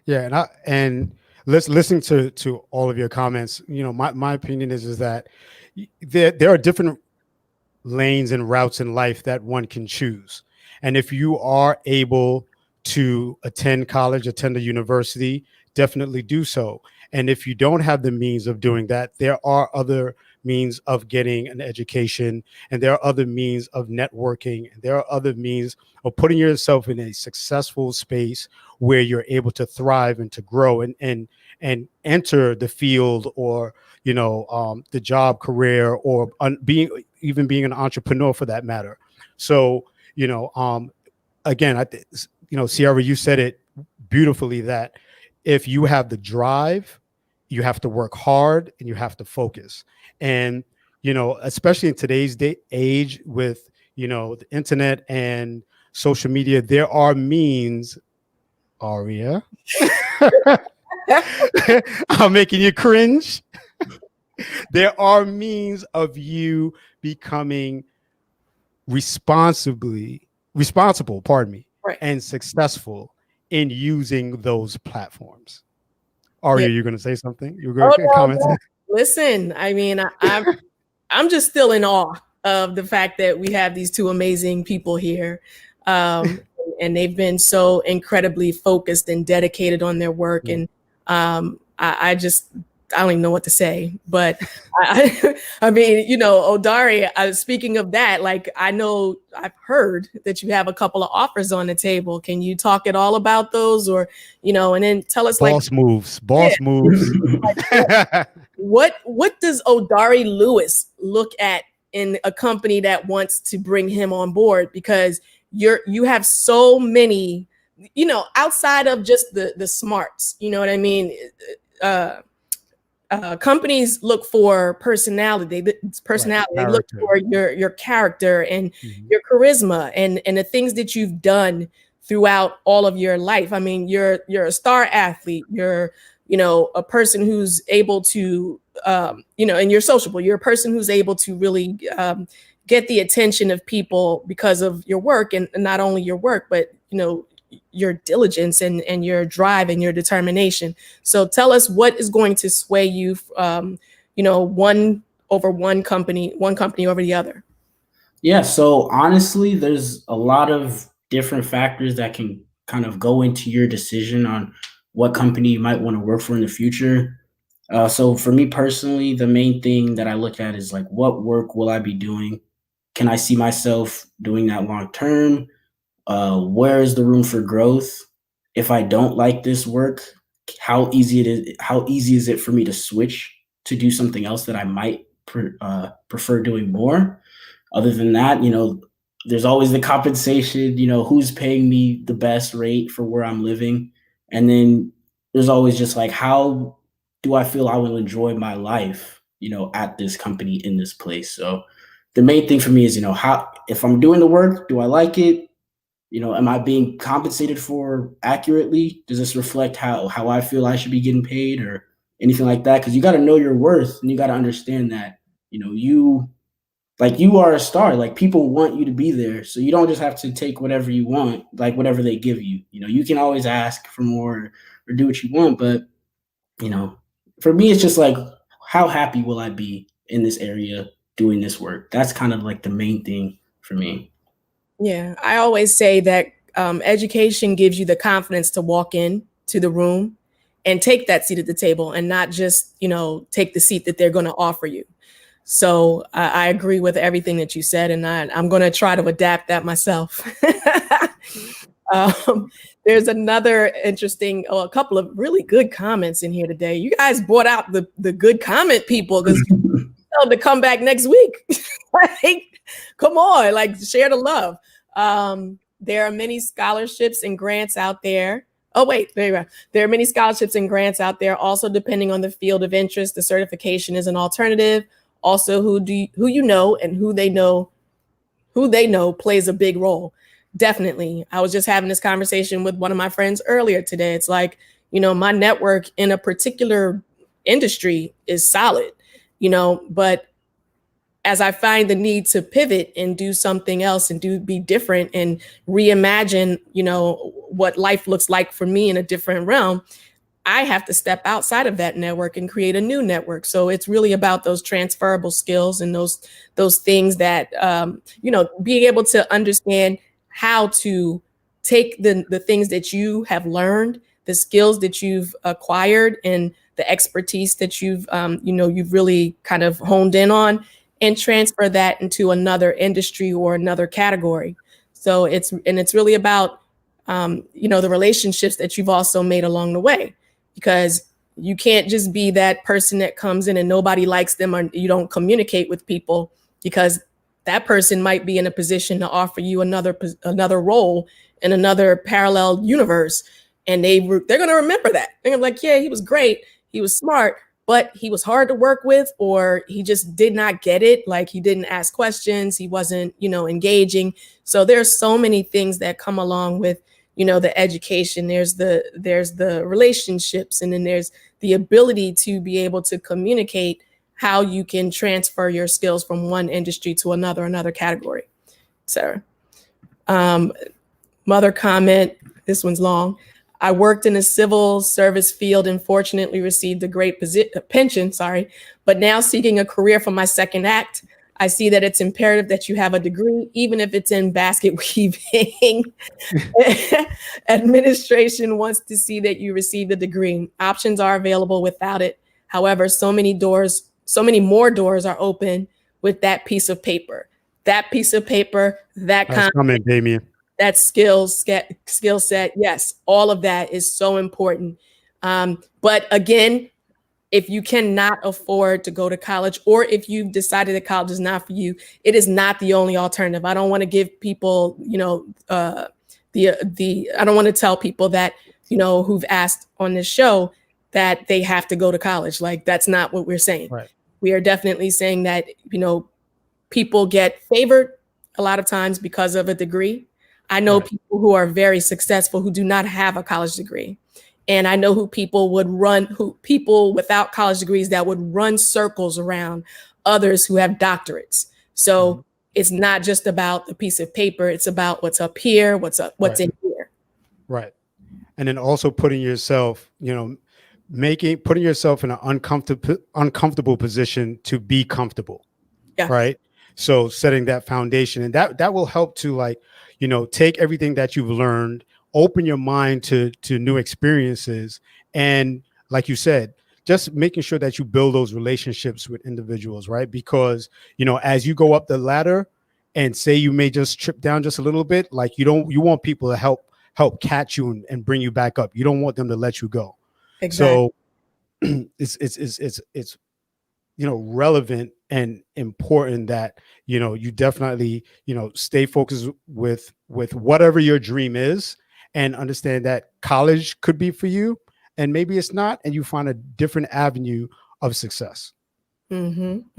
yeah. And listening to all of your comments, my opinion is that there are different lanes and routes in life that one can choose. And if you are able to attend college, attend a university, definitely do so. And if you don't have the means of doing that, there are other means of getting an education, and there are other means of networking, and there are other means of putting yourself in a successful space where you're able to thrive and to grow and enter the field, or the job career, or being an entrepreneur for that matter. So again, Sierra, you said it beautifully, that if you have the drive, you have to work hard and you have to focus. And, especially in today's age with, the internet and social media, there are means, Aria, I'm making you cringe. There are means of you becoming responsible, right. and successful in using those platforms. Aria, you're going to say something? You're going to comment? No. Listen, I mean, I'm just still in awe of the fact that we have these two amazing people here. And they've been so incredibly focused and dedicated on their work. And I don't even know what to say, but I mean, Odari, speaking of that, like, I know I've heard that you have a couple of offers on the table. Can you talk at all about those, or, and then tell us boss moves. What does Odari Lewis look at in a company that wants to bring him on board? Because you have so many, outside of just the smarts, you know what I mean? Companies look for personality. Right. They look for your character and your charisma and the things that you've done throughout all of your life. I mean, you're a star athlete. You're a person who's able to and you're sociable. You're a person who's able to really get the attention of people because of your work, and not only your work, but, you know, your diligence and your drive and your determination. So tell us what is going to sway you, you know, one company over the other. Yeah, so honestly, there's a lot of different factors that can kind of go into your decision on what company you might want to work for in the future. So for me personally, the main thing that I look at is like, what work will I be doing? Can I see myself doing that long term? Where is the room for growth? If I don't like this work, how easy is it for me to switch to do something else that I might prefer doing more? Other than that, you know, there's always the compensation, you know, who's paying me the best rate for where I'm living. And then there's always just like, how do I feel I will enjoy my life, you know, at this company in this place? So the main thing for me is, you know, how, if I'm doing the work, do I like it? You know, am I being compensated for accurately? Does this reflect how I feel I should be getting paid or anything like that? Because you got to know your worth and you got to understand that, you know, you are a star. Like, people want you to be there. So you don't just have to take whatever you want, like whatever they give you. You know, you can always ask for more or do what you want. But, you know, for me, it's just like, how happy will I be in this area doing this work? That's kind of like the main thing for me. Yeah, I always say that education gives you the confidence to walk in to the room and take that seat at the table, and not just, you know, take the seat that they're going to offer you. So I agree with everything that you said, and I'm going to try to adapt that myself. There's another interesting, a couple of really good comments in here today. You guys brought out the good comment people, because tell them to come back next week. Like, come on, like, share the love. There are many scholarships and grants out there. Oh, wait, there you are. There are many scholarships and grants out there. Also, depending on the field of interest, the certification is an alternative. Also, who you know and who they know plays a big role. Definitely. I was just having this conversation with one of my friends earlier today. It's like, you know, my network in a particular industry is solid, you know, but as I find the need to pivot and do something else and be different and reimagine, you know, what life looks like for me in a different realm, I have to step outside of that network and create a new network. So it's really about those transferable skills and those things that, you know, being able to understand how to take the things that you have learned, the skills that you've acquired, and the expertise that you've really kind of honed in on, and transfer that into another industry or another category. So it's really about, the relationships that you've also made along the way, because you can't just be that person that comes in and nobody likes them, or you don't communicate with people, because that person might be in a position to offer you another role in another parallel universe. And they're going to remember that. They're gonna be like, yeah, he was great. He was smart, but he was hard to work with, or he just did not get it. Like, he didn't ask questions. He wasn't, engaging. So there's so many things that come along with, the education. There's the relationships, and then there's the ability to be able to communicate how you can transfer your skills from one industry to another category. So, mother comment, this one's long. I worked in a civil service field and fortunately received a great pension, but now seeking a career for my second act, I see that it's imperative that you have a degree, even if it's in basket weaving. Administration wants to see that you receive the degree. Options are available without it. However, so many more doors are open with that piece of paper. That piece of paper, comment, Damien. That skill set, yes, all of that is so important. But again, if you cannot afford to go to college, or if you've decided that college is not for you, it is not the only alternative. I don't want to give people, I don't want to tell people that, who've asked on this show that they have to go to college. Like, that's not what we're saying. Right. We are definitely saying that, people get favored a lot of times because of a degree. I know people who are very successful who do not have a college degree. And I know people without college degrees that would run circles around others who have doctorates. So it's not just about the piece of paper. It's about what's up here, what's in here. Right. And then also putting yourself, putting yourself in an uncomfortable position to be comfortable. Yeah. Right. So setting that foundation, and that will help to take everything that you've learned, open your mind to new experiences. And like you said, just making sure that you build those relationships with individuals, right? Because, as you go up the ladder and say you may just trip down just a little bit, like you want people to help catch you and bring you back up. You don't want them to let you go. Exactly. So it's relevant and important that you definitely stay focused with whatever your dream is, and understand that college could be for you and maybe it's not, and you find a different avenue of success. Well,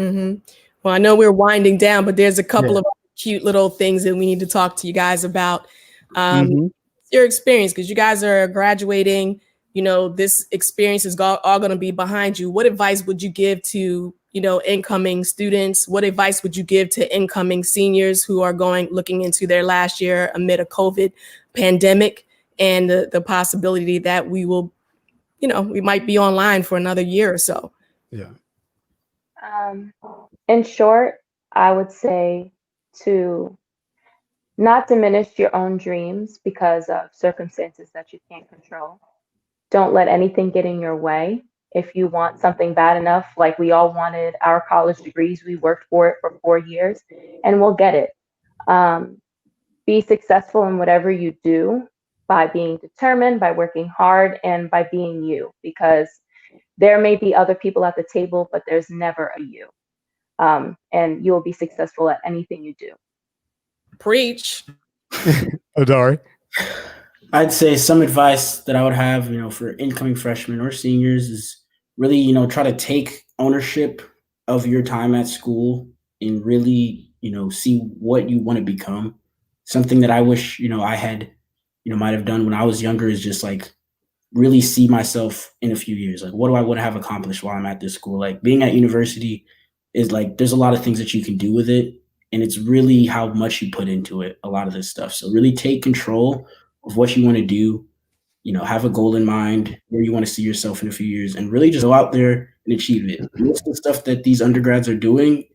I know we're winding down, but there's a couple of cute little things that we need to talk to you guys about. Your experience, because you guys are graduating, this experience is all going to be behind you. What advice would you give to, incoming students? What advice would you give to incoming seniors who are looking into their last year amid a COVID pandemic and the possibility that we will, we might be online for another year or so? Yeah. In short, I would say to not diminish your own dreams because of circumstances that you can't control. Don't let anything get in your way. If you want something bad enough, like we all wanted our college degrees, we worked for it for 4 years and we'll get it. Be successful in whatever you do by being determined, by working hard, and by being you, because there may be other people at the table, but there's never a you. And you'll be successful at anything you do. Preach. Adari? I'd say some advice that I would have, for incoming freshmen or seniors is really, try to take ownership of your time at school and really, see what you want to become. Something that I wish, I had, might have done when I was younger is just like really see myself in a few years. Like, what do I want to have accomplished while I'm at this school? Like, being at university is like, there's a lot of things that you can do with it. And it's really how much you put into it, a lot of this stuff. So really take control of what you want to do, have a goal in mind, where you want to see yourself in a few years, and really just go out there and achieve it. Most of the stuff that these undergrads are doing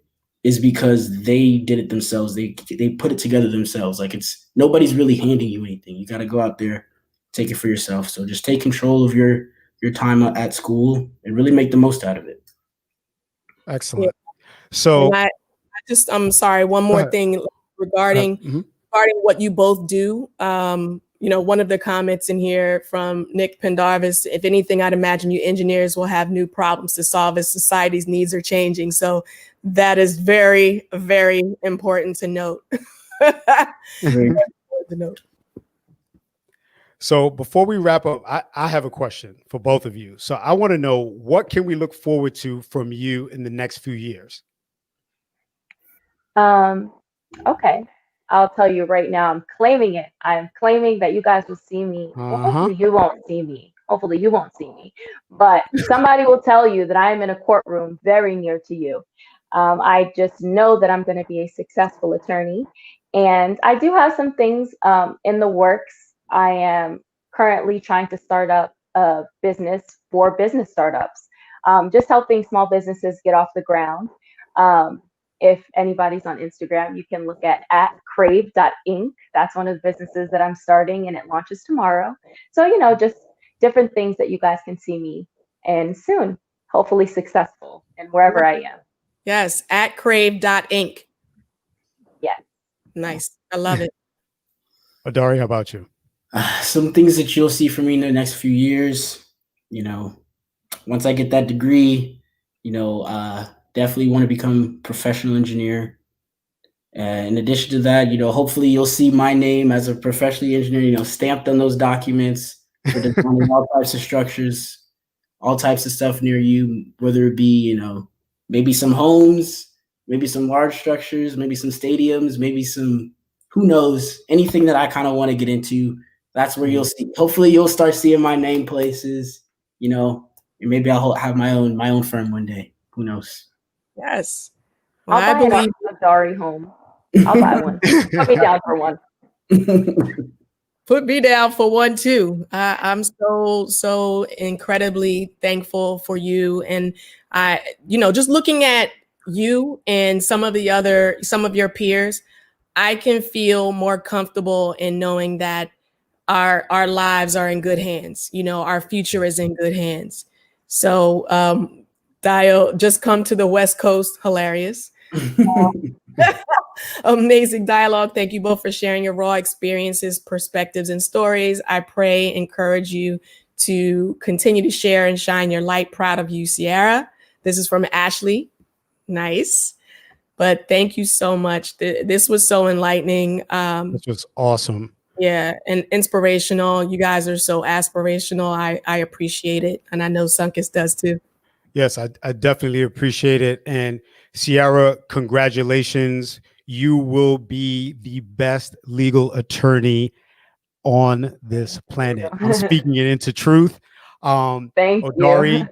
is because they did it themselves. They put it together themselves. Like, nobody's really handing you anything. You got to go out there, take it for yourself. So just take control of your time at school and really make the most out of it. Excellent. So I'm sorry, one more thing regarding what you both do. One of the comments in here from Nick Pendarvis, if anything, I'd imagine you engineers will have new problems to solve as society's needs are changing. So that is very, very important to note. So before we wrap up, I have a question for both of you. So I want to know, what can we look forward to from you in the next few years? Okay. I'll tell you right now, I'm claiming it. I'm claiming that you guys will see me. Well, hopefully you won't see me. Hopefully you won't see me. But somebody will tell you that I am in a courtroom very near to you. I just know that I'm going to be a successful attorney. And I do have some things in the works. I am currently trying to start up a business for business startups, just helping small businesses get off the ground. If anybody's on Instagram, you can look at crave.inc. That's one of the businesses that I'm starting, and it launches tomorrow. So, just different things that you guys can see me in soon, hopefully successful and wherever I am. Yes, at crave.inc. Yes. Nice. I love it. Adari, how about you? Some things that you'll see from me in the next few years, once I get that degree, definitely want to become a professional engineer. In addition to that, hopefully you'll see my name as a professional engineer, stamped on those documents for designing all types of structures, all types of stuff near you, whether it be, maybe some homes, maybe some large structures, maybe some stadiums, maybe some, who knows, anything that I kind of want to get into. That's where you'll see, hopefully you'll start seeing my name places, and maybe I'll have my own firm one day. Who knows? Yes. Well, I'll buy an Adari home. I'll buy one. Put me down for one. Put me down for one too. I'm so incredibly thankful for you, and just looking at you and some of your peers, I can feel more comfortable in knowing that our lives are in good hands. Our future is in good hands. So, Dio, just come to the West Coast. Hilarious. Amazing dialogue. Thank you both for sharing your raw experiences, perspectives, and stories. I pray, encourage you to continue to share and shine your light. Proud of you, Sierra. This is from Ashley. Nice. But thank you so much. This was so enlightening. This was awesome. Yeah, and inspirational. You guys are so aspirational. I appreciate it. And I know Sunkist does too. Yes, I definitely appreciate it. And Sierra, congratulations. You will be the best legal attorney on this planet. I'm speaking it into truth. Thank Odari, you.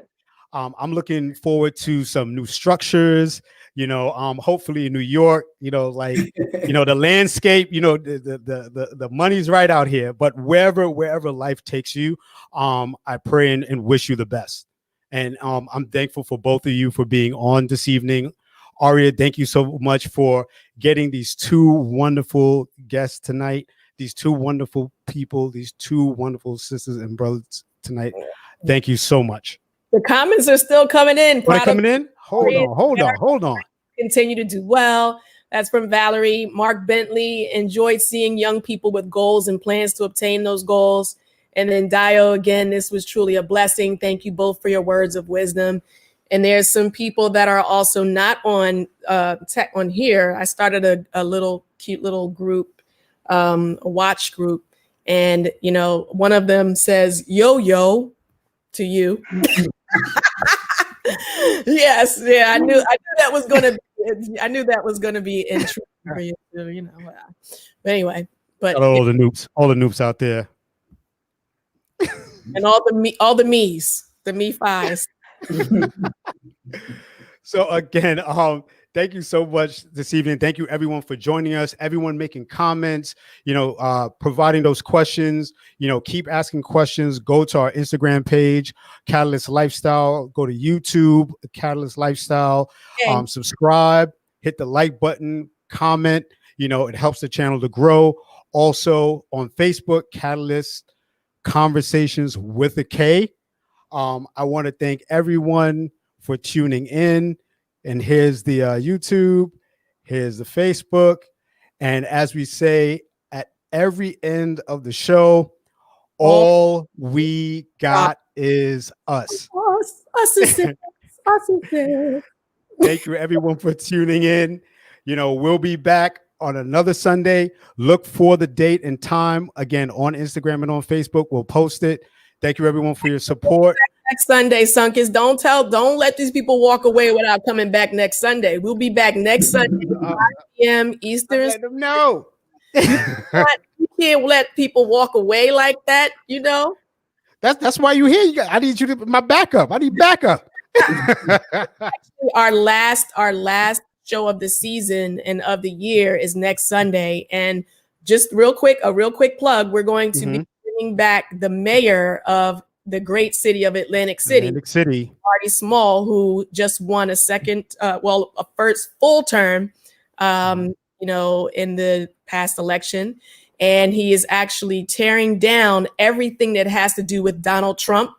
I'm looking forward to some new structures, hopefully in New York, the landscape, the money's right out here, but wherever life takes you, I pray and wish you the best. And I'm thankful for both of you for being on this evening. Aria, thank you so much for getting these two wonderful guests tonight, these two wonderful people, these two wonderful sisters and brothers tonight. Thank you so much. The comments are still coming in. Are they coming in? Hold on. Continue to do well. That's from Valerie. Mark Bentley enjoyed seeing young people with goals and plans to obtain those goals. And then Dio, again, this was truly a blessing. Thank you both for your words of wisdom. And there's some people that are also not on on here. I started a little cute little group, a watch group. And, one of them says, yo to you. Yes. Yeah. I knew that was going to be interesting for you too, But anyway, all the noobs out there. And all the me's, the me fives. So again, thank you so much this evening. Thank you everyone for joining us, everyone making comments, providing those questions, keep asking questions. Go to our Instagram page, Catalyst Lifestyle, go to YouTube, Catalyst Lifestyle, subscribe, hit the like button, comment, it helps the channel to grow. Also on Facebook, Catalyst Conversations with a K. I want to thank everyone for tuning in. And here's the YouTube, here's the Facebook. And as we say at every end of the show, all we got is us. Us. Thank you everyone for tuning in. We'll be back on another Sunday. Look for the date and time again on Instagram and on Facebook. We'll post it. Thank you everyone for your support. Next Sunday, Sunkist. Don't let these people walk away without coming back next Sunday. We'll be back next Sunday, 5 p.m. Eastern. Let them know. You can't let people walk away like that, That's why you're here. I need you to my backup. I need backup. Actually, our last show of the season and of the year is next Sunday. And just a real quick plug, we're going to be bringing back the mayor of the great city of Atlantic City, Marty Small, who just won a first full term, in the past election. And he is actually tearing down everything that has to do with Donald Trump,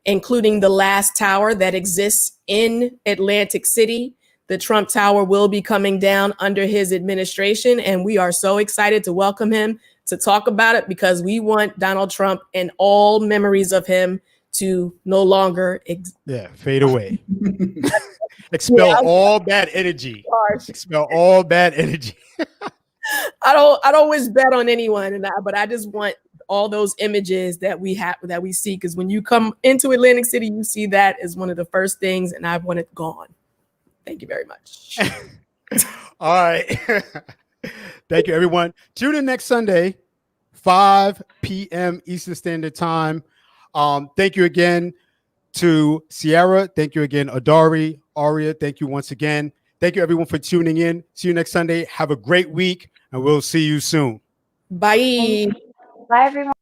including the last tower that exists in Atlantic City. The Trump Tower will be coming down under his administration. And we are so excited to welcome him to talk about it because we want Donald Trump and all memories of him to no longer fade away. Expel all bad energy. Expel all bad energy. I don't wish bad on anyone, but I just want all those images that we see, because when you come into Atlantic City, you see that as one of the first things, and I want it gone. Thank you very much. All right. Thank you, everyone. Tune in next Sunday, 5 p.m. Eastern Standard Time. Thank you again to Sierra. Thank you again, Adari. Aria, thank you once again. Thank you, everyone, for tuning in. See you next Sunday. Have a great week, and we'll see you soon. Bye. Bye, everyone.